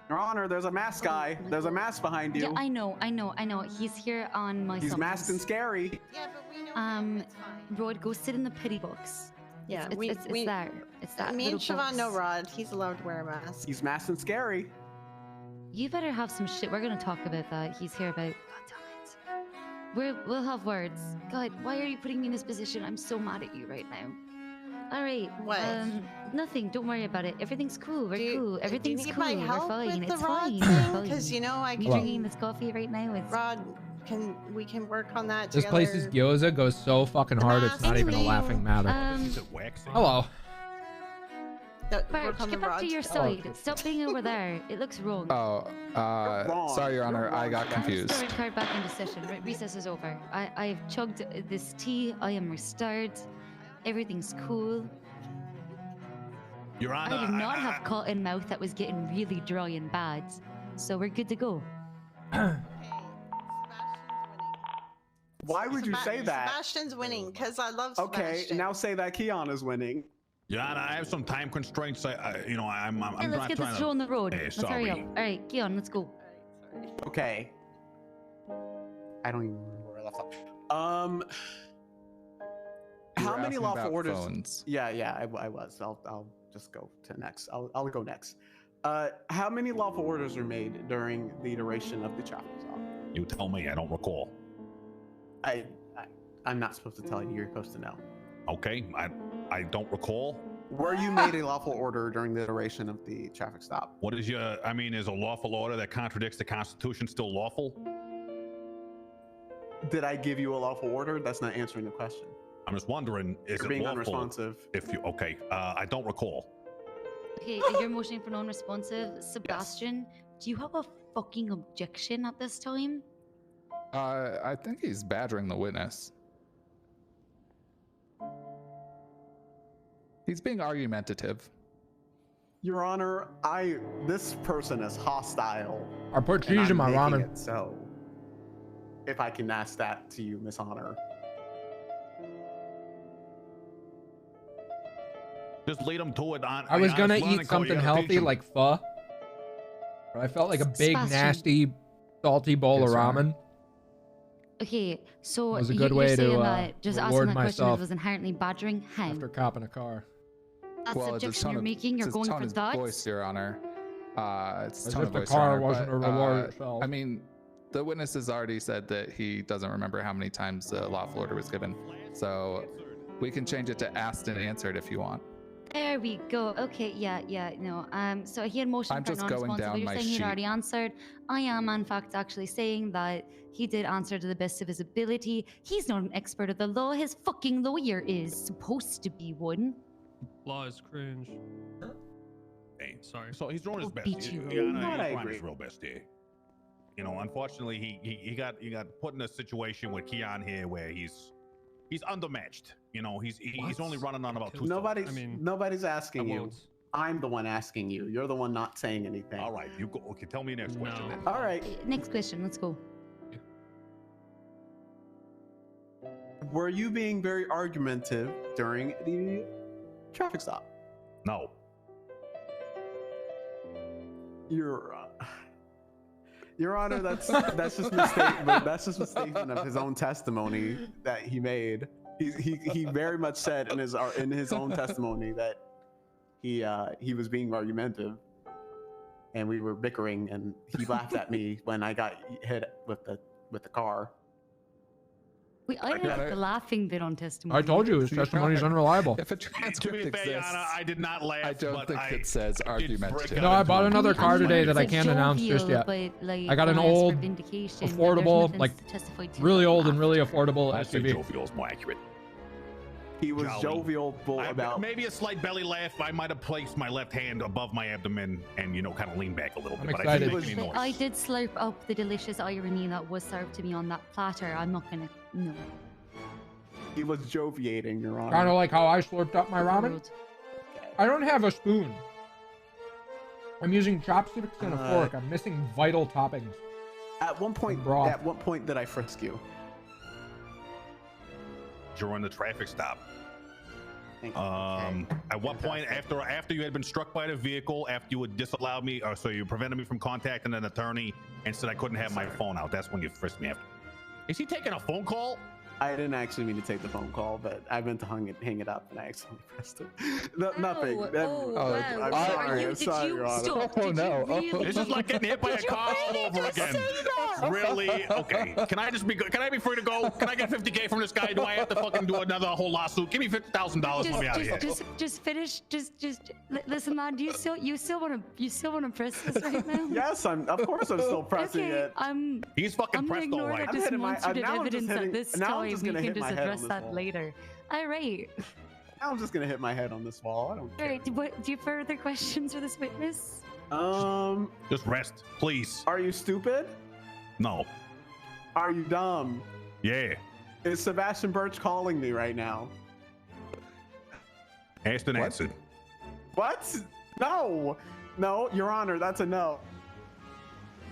Your Honor, there's a mask guy. There's a mask behind you. Yeah, I know. He's here on my. He's masked and scary. Yeah, but we know. Rod, go sit in the pity box. Yeah, it's there. It's that. Me and little Siobhan box. know Rod. He's allowed to wear a mask. He's masked and scary. You better have some shit. We're gonna talk about that. He's here about. God damn it. We'll have words. God, why are you putting me in this position? I'm so mad at you right now. All right. What? Nothing. Don't worry about it. Everything's cool. We're cool. Everything's do you need cool. my We're help fine. with the It's Rod fine. thing? Because you know I You can. drinking this coffee right now? It's Rod, we can work on that This together. place's gyoza goes so fucking hard, it's not even a laughing matter. Hello. Bart, get back to your side. Stop being over there. It looks wrong. Sorry, Your Honor. I got confused. Story card back into session. Right, recess is over. I've chugged this tea. I am restored. Everything's cool. Your Honor, I did not have cotton mouth that was getting really dry and bad. So we're good to go. Why would you say that? Sebastian's winning because I love Okay, Sebastian. now say that Kiana's winning. Your Honor, I have some time constraints. You know, I'm Hey, let's not get trying this to. show on the road. Hey, Let's sorry. hurry up. All right, Keon, let's go. Okay. I don't even remember where I left off. You How were many asking lawful about orders? phones. Yeah, I was. I'll just go to next. I'll go next. How many lawful orders were made during the duration of the traffic stop? You tell me. I don't recall. I'm not supposed to tell you. You're supposed to know. Okay, I don't recall. Were you made a lawful order during the duration of the traffic stop? What is your? I mean, is a lawful order that contradicts the Constitution still lawful? Did I give you a lawful order? That's not answering the question. I'm just wondering, is You're it being lawful? unresponsive. If you okay, I don't recall. Okay, you're motioning for non-responsive. Sebastian, do you have a fucking objection at this time? I think he's badgering the witness. He's being argumentative. Your Honor, this person is hostile. I put and cheese in I'm my making ramen. it so, if I can ask that to you, Miss Honor. Just lead him to it. I was gonna eat something healthy like pho, but I felt like a big, Sebastian. nasty, salty bowl of Yes, sir. ramen. Okay, so It was a you're good way saying to that just asking reward that question myself was inherently badgering him. after copping a car. That's Well, the it's his objection tone you're of- making. You're it's his going tone for of that. voice, Your Honor. It's As tone if of the voice, car Your Honor, wasn't but, a reward itself. I mean, the witness has already said that he doesn't remember how many times the lawful order was given. So we can change it to asked and answered if you want. There we go. Okay, yeah, no. So he had motion I'm for just going non-responsive. down You're my saying he'd sheet. already answered. I am, in fact, actually saying that he did answer to the best of his ability. He's not an expert of the law. His fucking lawyer is supposed to be one. Law is cringe. Hey, sorry. So he's doing his best. beat you. Yeah, That I he's trying agree. his real best here. You know, unfortunately, he got put in a situation with Keon here where he's undermatched. You know, he's only running on about 2 Nobody's cylinders. nobody's asking I you. won't. I'm the one asking you. You're the one not saying anything. All right, you go. Okay, tell me your next question. Then. All right. Next question. Let's go. Were you being very argumentative during the traffic stop? No. Your Honor, that's just misstatement. That's just a statement of his own testimony that he made. He very much said in his own testimony that he was being argumentative, and we were bickering, and he laughed at me when I got hit with the car. Wait, I like the laughing bit on testimony. I told you his testimony's unreliable. If a To transcript be fair, exists, Yana, I did not laugh. I don't but think it says did argumentative. break No, out I into bought a- another car today that I It's can't announce just jovial, yet. but, like, I got an when asked for old, vindication, there's affordable, nothing like testified to really that old and laugh. really affordable I think SUV. jovial is more accurate. He was Jolly. jovial about. Maybe a slight belly laugh. I might have placed my left hand above my abdomen and kind of lean back a little bit. I'm But I didn't excited. make any noise. I did slurp up the delicious irony that was served to me on that platter. I'm not gonna. No. He was joviating, Your Honor. Kind of like how I slurped up my ramen. I don't have a spoon. I'm using chopsticks and a fork. I'm missing vital toppings. At one point, Broth. at what point did I frisk you? During the traffic stop. Thank you. At what point after you had been struck by the vehicle, after you had disallowed me, or so you prevented me from contacting an attorney and said I couldn't have my phone out, that's when you frisked me after. Is he taking a phone call? I didn't actually mean to take the phone call, but I meant to hang it up, and I accidentally pressed it. Nothing. I'm sorry. I'm sorry, Your Honor. Oh no! This is like getting hit by a car all over again. Really? Okay. Can I be free to go? Can I get 50K from this guy? Do I have to fucking do another whole lawsuit? Give me $50,000. Let me out of here. Just finish. Listen, man. Do you still want to press this right now? Yes, of course I'm still pressing Okay, it. He's fucking I'm pressed all right. ignore this monster now I'm just evidence at hitting- this now I'm time. just We gonna can hit just my head on address this that wall. later. All right. Now I'm just gonna hit my head on this wall. I don't All care. right. Do you have further questions for this witness? Just rest, please. Are you stupid? No. Are you dumb? Yeah. Is Sebastian Birch calling me right now? Asked and answered. What? No. No, Your Honor, that's a no.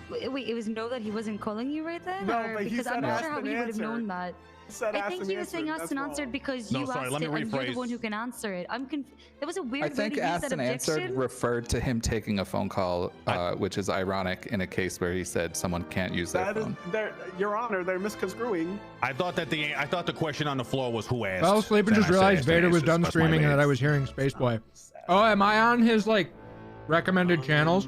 Wait, it was no that he wasn't calling you right then? No, or but he because said I'm not asked sure how and he would have answered. known that. Said I asked think and he was saying answered. asked and That's answered wrong. because No, you sorry, asked let me it and you're the rephrase. one who can answer it. That was a weird I way think to use asked that and answered objection. referred to him taking a phone call, which is ironic in a case where he said someone can't use their That is, phone. Your Honor, they're misconstruing. I thought the question on the floor was who asked. Well, Sleep and Then just I said realized asked and Vader was answers. done That's my streaming and bad. that I was hearing Spaceboy. Oh, am I on his like recommended channels?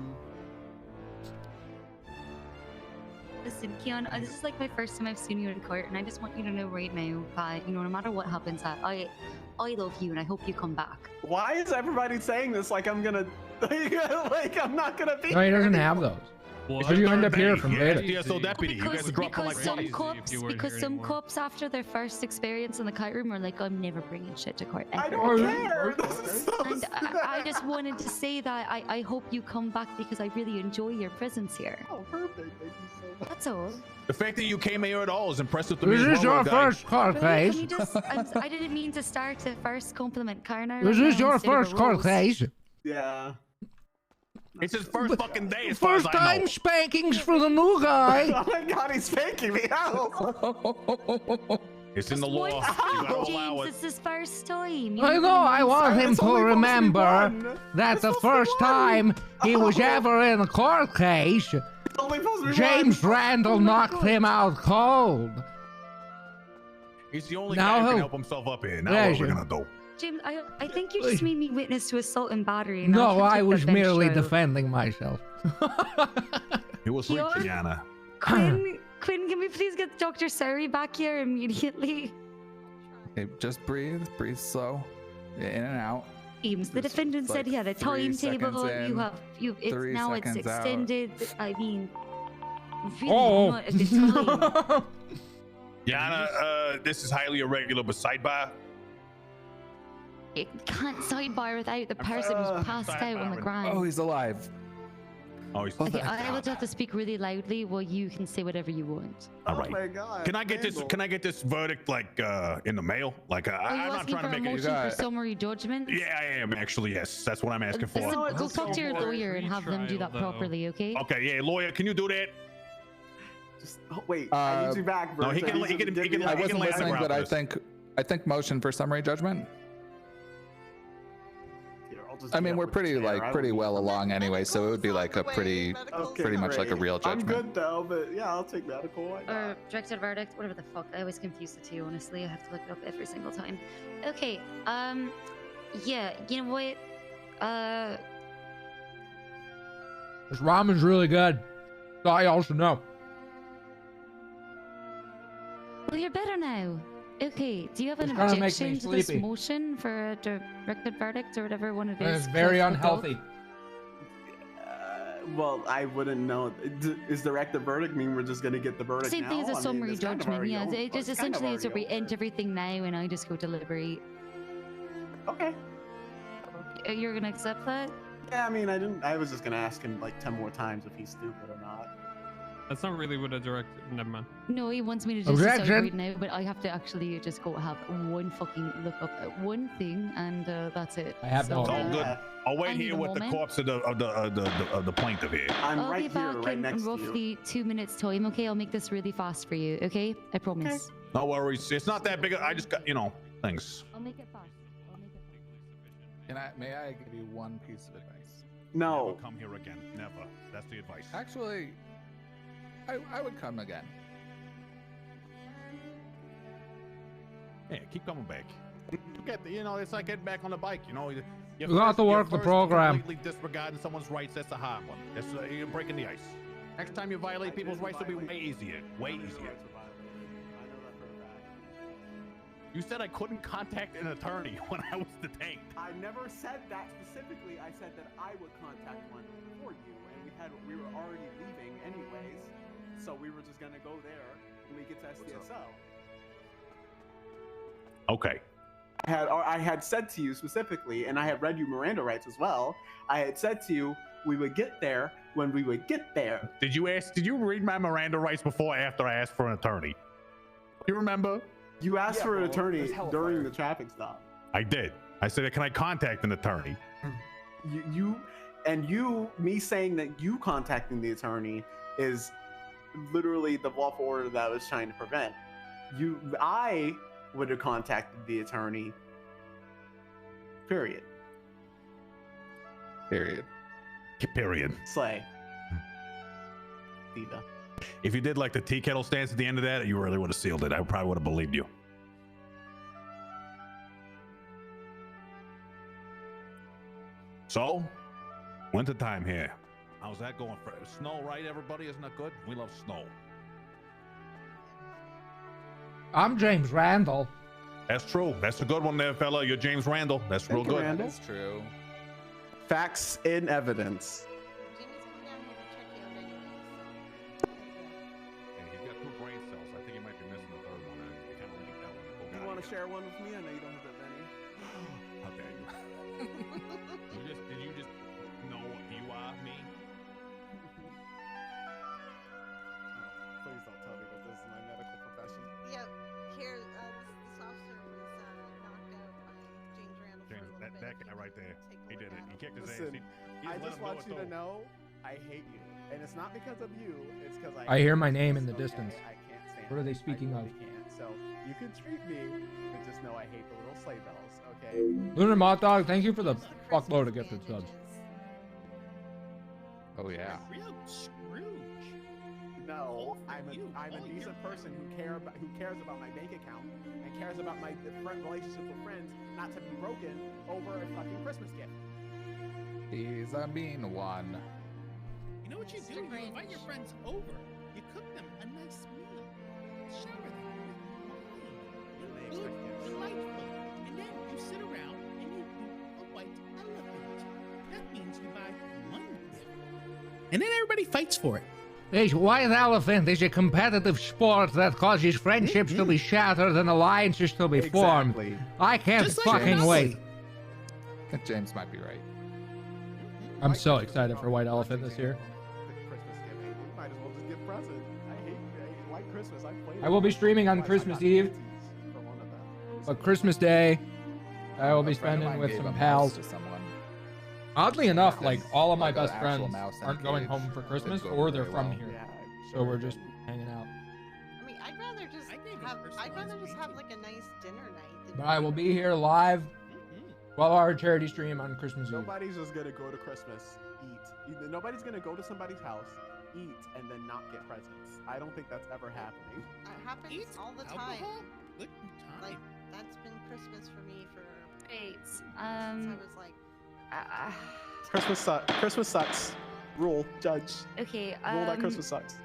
Listen, Keon, this is like my first time I've seen you in court, and I just want you to know right now that, you know, no matter what happens, that I love you, and I hope you come back. Why is everybody saying this like I'm gonna, like I'm not gonna be? No, he doesn't have those. Because you end up here from Vader. DSO deputy. You guys are dropping like Because some cops after their first experience in the kite room are like, I'm never bringing shit to court. I ever don't again." care. This is so And I just wanted to say that I hope you come back because I really enjoy your presence here. Oh, perfect. Thank you so much. That's all. The fact that you came here at all is impressive to me. Is as this well, your guy. first court Really, case? can you just, I didn't mean to start the first compliment Karna. Is this your first court case? Yeah. It's his first fucking day as First far as I know. time spankings for the new guy. Oh my God, he's spanking me. Ow. It's in the law. You gotta allow James, it. it's his first time. I know, I want him to remember that the first time he was ever in a court case, James Randall knocked him out cold. He's the only Now guy who can he'll- help himself up here. Now Yeah, what are we sure. gonna do? James, I think you just made me witness to assault and battery. and No, can't I take was that bench merely trial. defending myself. It was Keon? reaching, Anna. Quinn, can we please get Dr. Sari back here immediately? Okay, just breathe slow, in and out. James, the defendant It's said he like had a 3 timetable. seconds in, It's 3 now it's seconds out. extended. I mean, really Oh. not a good time. Yana, this is highly irregular, but sidebar. You can't sidebar without the person who's passed out on the ground. Oh, he's alive. Oh, he's Okay, I will just have to speak really loudly while you can say whatever you want. all right. Oh my God. Can I get this? Randall. Can I get this verdict like in the mail? Like Are you I'm not asking trying for to a make motion it. for summary judgment? Yeah, I am actually. Yes, that's what I'm asking for. Listen, go Just talk to your go for it. lawyer and have them do that Retrial, though. properly, okay? Okay, yeah, lawyer, can you do that? Just wait. I need you back, no, Bruce. he can- I need he you can- to he get can- me I I out. wasn't wasn't listening, listening, but but I think motion for summary judgment. Here, I'll just I get mean, up we're with pretty the chair. I like don't pretty need well to- along anyway, so it would be like a pretty Okay, pretty much like a great. real I'm judgment. good though, but yeah, I'll take medical. Why not? Or directed verdict, whatever the fuck. I always confuse the two, honestly. I have to look it up every single time. Okay, yeah, you know what? This ramen's really good. Thought y'all should know. Well, you're better now. Okay, do you have an It's gonna make me objection to this sleepy. motion for a directed verdict or whatever one it is? It's very Cliff the dog? unhealthy. Well, I wouldn't know. Is direct the verdict mean we're just gonna get the verdict Same now? thing as I a mean, summary it's kind of judgment, already yeah. over. It just It's kind of essentially is where we already end everything now and I just go deliberate. over. Okay. You're gonna accept that? Yeah, I mean, I didn't. I was just gonna ask him like 10 more times if he's stupid or not. That's not really what a direct. Never mind. No, he wants me to just decide Objection. right now, but I have to actually just go have one fucking look up at one thing, and that's it. I have no It's all idea. good. I'll I wait need here a with the moment. corpse of the plaintiff here. I'm I'll right be here, back right in next to you. roughly 2 minutes time, okay? I'll make this really fast for you, okay? I promise. No worries. It's not that big. I just got things. I'll make it fast. I'll make it fast. May I give you one piece of advice? No. Never come here again. Never. That's the advice. Actually, I would come again. Yeah, keep coming back. You get, it's like getting back on the bike. You got to work the program. Completely disregarding someone's rights. That's a hard one. That's you're breaking the ice. Next time you violate people's rights, it'll be way easier. Way easier. You said I couldn't contact an attorney when I was detained. I never said that specifically. I said that I would contact one for you, and we were already leaving anyways, so we were just gonna go there when we get to SDSO. Okay. I had said to you specifically, and I had read you Miranda rights as well. I had said to you we would get there when we would get there. Did you read my Miranda rights before or after I asked for an attorney? You remember? You asked for an bro, attorney there's hellfire. during the traffic stop. I did. I said, can I contact an attorney? Me saying that you contacting the attorney is literally the lawful order that I was trying to prevent. I would have contacted the attorney. Period. Period. Slay. Diva. If you did like the tea kettle stance at the end of that, you really would have sealed it. I probably would have believed you. So, winter time here. How's that going for snow, right, everybody? Isn't that good? We love snow. I'm James Randall. That's true. That's a good one there, fella. You're James Randall. That's real good. Randall. That's true. Facts in evidence. And he's got 2 brain cells. I think he might be missing the 3rd one. I can't really get that one. You want to share one with me? I know you don't have that many. How dare you? Did you just know you are me? Please don't tell me that this is my medical profession. Yep. Here, this officer was knocked out by James Randall. James, that guy right there. He did it. He kicked his ass. Listen, I just want you to know I hate you. And it's not because of you, it's because I hear my name in the distance. I can't stand What are they speaking of? Can't. So you can treat me, but just know I hate the little sleigh bells, okay? Lunar Mott Dog, thank you for the fuckload of gifted subs. Oh yeah. Real Scrooge. No, I'm a decent person who cares about my bank account and cares about my relationship with friends not to be broken over a fucking Christmas gift. He's a mean one. You know what you do? You invite your friends over. You cook them a nice meal. Shower them with wine. Delightful. And then you sit around and you do a white elephant. That means you buy one gift. And then everybody fights for it. This white elephant is a competitive sport that causes friendships to be shattered and alliances to be formed. I can't Just like fucking wait. I think James might be right. I'm so excited for White Elephant this year. Christmas giving. You might as well just give presents. I like Christmas. I will be streaming on Christmas Eve, but Christmas Day, I will be spending with some pals. Oddly enough, like all of my best friends aren't going home for Christmas, or they're from here, so we're just hanging out. I mean, I'd rather just have like a nice dinner night. But I will be here live, 12-hour charity stream on Christmas Eve. Nobody's just gonna go to Christmas, eat. Nobody's gonna go to somebody's house, eat, and then not get presents. I don't think that's ever happening. It happens all the time. Like that's been Christmas for me for. Great. Since I was like. Christmas sucks. Rule, judge. Okay. Rule that Christmas sucks.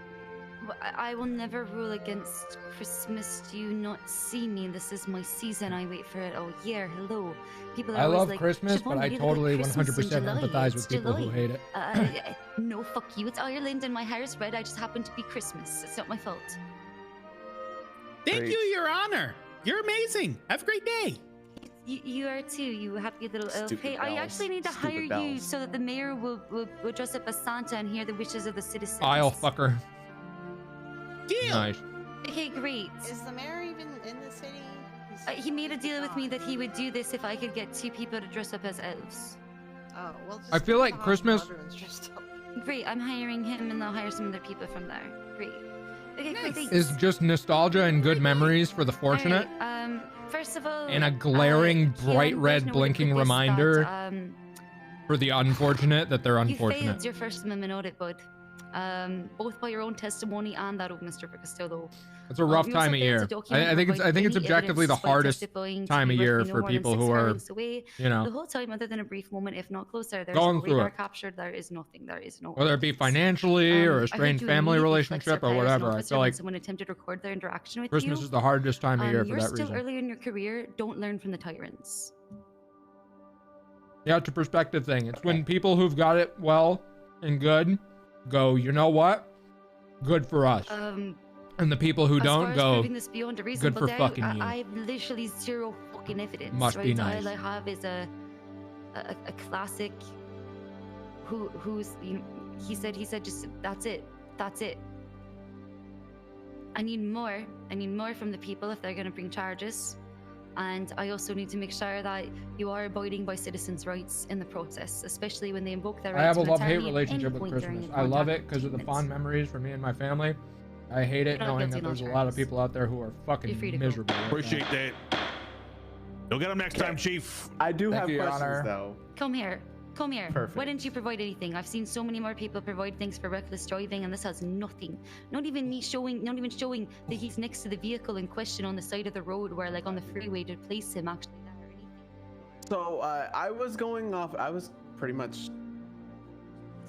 I will never rule against Christmas. Do you not see me? This is my season. I wait for it all year. Hello. People are I always love like, Christmas, but I totally 100% empathize with people who hate it. No, fuck you. It's Ireland and my hair is red. I just happen to be Christmas. It's not my fault. Thank you, Your Honor. You're amazing. Have a great day. You are too, you happy little elf. Stupid Hey, I bells. actually need to Stupid hire you bells. so that the mayor will dress up as Santa and hear the wishes of the citizens. I'll fucker. Deal. Nice. Okay, great. Is the mayor even in the city? He made a deal with me that he would do this if I could get 2 people to dress up as elves. Oh, well. Just I feel like Christmas. Great, I'm hiring him and I'll hire some other people from there. Great. Okay, great. Is just nostalgia and good memories for the fortunate, First of all, and a glaring bright red blinking reminder for the unfortunate that they're you unfortunate. failed your First Amendment audit, bud. Both by your own testimony and that of Mr. Costello. It's a rough time of year. I think it's objectively the hardest time of year for people who are, you know, the whole time, other than a brief moment, if not closer, there's going no through radar it. captured. There is nothing. There is no. whether it be financially or a strained family relationship or whatever. I feel like someone attempted to record their interaction with Christmas you. is the hardest time of year for You're that still reason. early in your career. Don't learn from the tyrants. Yeah, it's a perspective thing. It's when people who've got it well and good go, you know what? Good for us. And the people who As far don't as go, proving this beyond a good reasonable for doubt, fucking you. I have literally zero fucking evidence. Must be right? nice. All I have is a classic. Who's you know, he said just that's it. I need more from the people if they're gonna bring charges. And I also need to make sure that you are abiding by citizens' rights in the process, especially when they invoke their rights. I have a to an love-hate attorney at any relationship with point during Christmas. a I love contact it because of the treatment. fond memories for me and my family. I hate it You're not knowing guilty that on there's a all lot of charges. people out there who are fucking miserable. with Appreciate that. You'll get him next time, Chief. I do Thank have you, Your questions Honor. though. Come here. Come here. Perfect. Why didn't you provide anything? I've seen so many more people provide things for reckless driving, and this has nothing. Not even showing that he's next to the vehicle in question on the side of the road, where like on the freeway to place him actually. So I was going off. I was pretty much.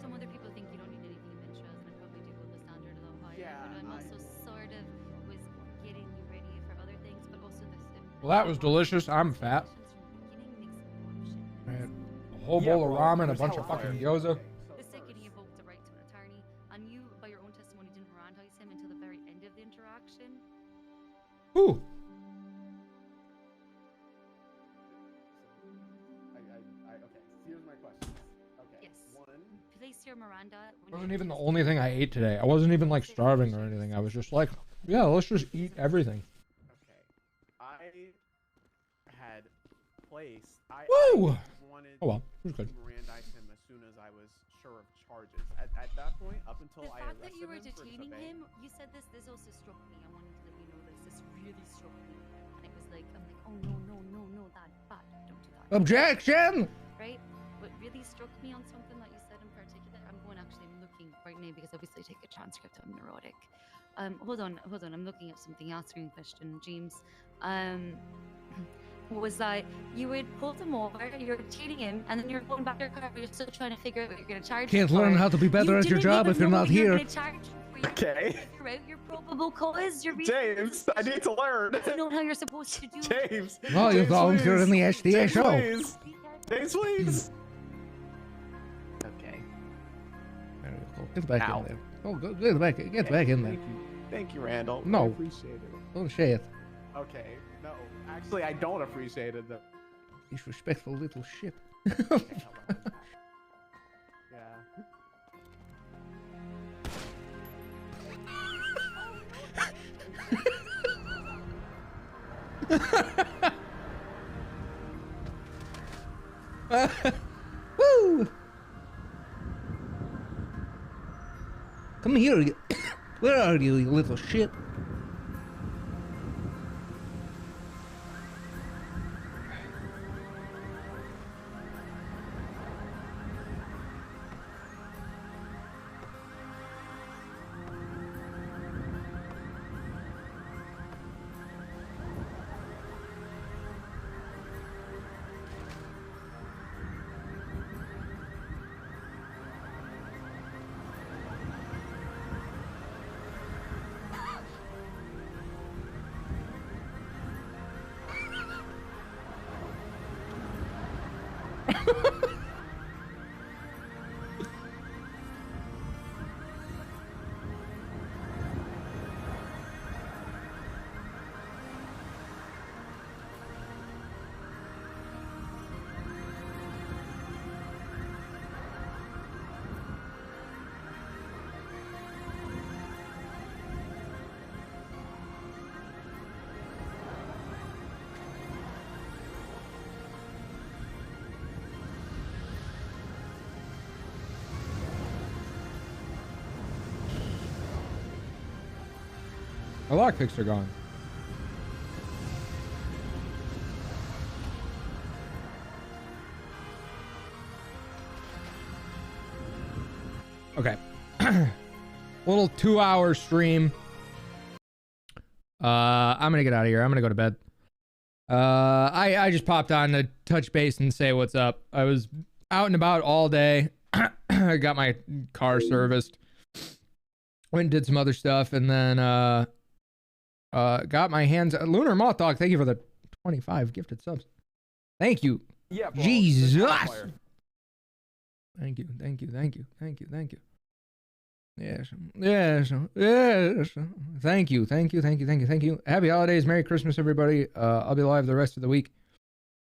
Some other people think you don't need anything in Ventrals, and I probably do hold the standard a little higher. Yeah, but I'm also sort of was getting you ready for other things, but also this. Well, that was delicious. I'm fat. I had a whole bowl of ramen, a bunch of fucking gyoza. The second he invoked the right to an attorney, and you, by your own testimony, didn't randomize him until the very end of the interaction. Ooh. Okay. Here's my question. Okay. Yes. Place your Miranda. It wasn't even the only thing I ate today. I wasn't even like starving or anything. I was just like, yeah, let's just eat everything. I had placed. Woo! I wanted Oh well, it was to good. Mirandize him as soon as I was sure of charges. At that point, up until The I fact arrested that you were him for detaining disobeying- him, you said this also struck me. I wanted to let you know this. This really struck me. And it was like, I'm like, oh no, that bad. Don't do that. Objection! Right? What really struck me on something that you said in particular, I'm looking right now because obviously I take a transcript, I'm neurotic. Hold on, I'm looking at something else in question, James. Was that you would pull him over, you're cheating him, and then you're going back to your car, you're still trying to figure out what you're going to charge Can't him learn for. how to be better You at your didn't job even if you're know not what you're here. gonna charge him for. You're Okay. figure out your probable cause. Your James, I need to learn. You know how you're supposed to do. James. Well, you James, volunteer in the please. HDA show. James, James, please. Okay. Get back Ow. in there. Oh, get back in there. Thank you, Randall. I No. appreciate it. Don't say it. Okay. No, actually, I don't appreciate it. Though. Disrespectful little shit. Okay, hold on. Yeah. Woo! Come here. Where are you, you little shit? My lockpicks are gone. Okay. Little 2-hour stream. I'm gonna get out of here. I'm gonna go to bed. I just popped on to touch base and say what's up. I was out and about all day. I got my car serviced. Went and did some other stuff, and then got my hands. Lunar Moth Dog, thank you for the 25 gifted subs. Thank you. Yeah, bro. Jesus. Hellfire. Thank you. Yes. Thank you. Happy holidays. Merry Christmas, everybody. I'll be live the rest of the week.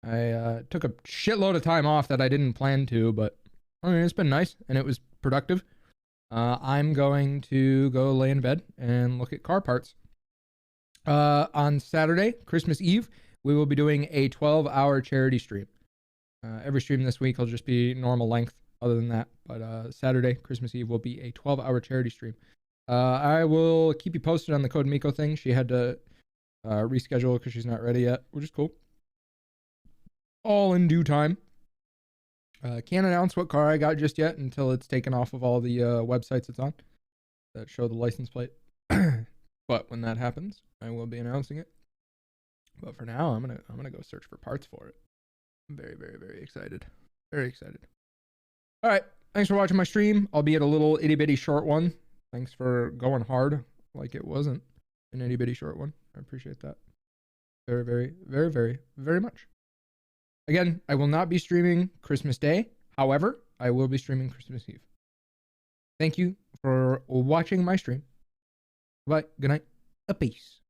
I took a shitload of time off that I didn't plan to, but I mean, it's been nice and it was productive. I'm going to go lay in bed and look at car parts. On Saturday, Christmas Eve, we will be doing a 12-hour charity stream. Every stream this week will just be normal length other than that. But Saturday, Christmas Eve, will be a 12-hour charity stream. I will keep you posted on the Code Miko thing. She had to reschedule because she's not ready yet, which is cool. All in due time. Can't announce what car I got just yet until it's taken off of all the websites it's on that show the license plate. But when that happens, I will be announcing it. But for now, I'm gonna go search for parts for it. I'm very, very, very excited. Very excited. All right, thanks for watching my stream, albeit a little itty bitty short one. Thanks for going hard like it wasn't an itty bitty short one. I appreciate that very, very, very, very, very much. Again, I will not be streaming Christmas Day. However, I will be streaming Christmas Eve. Thank you for watching my stream. Bye. Good night. A peace.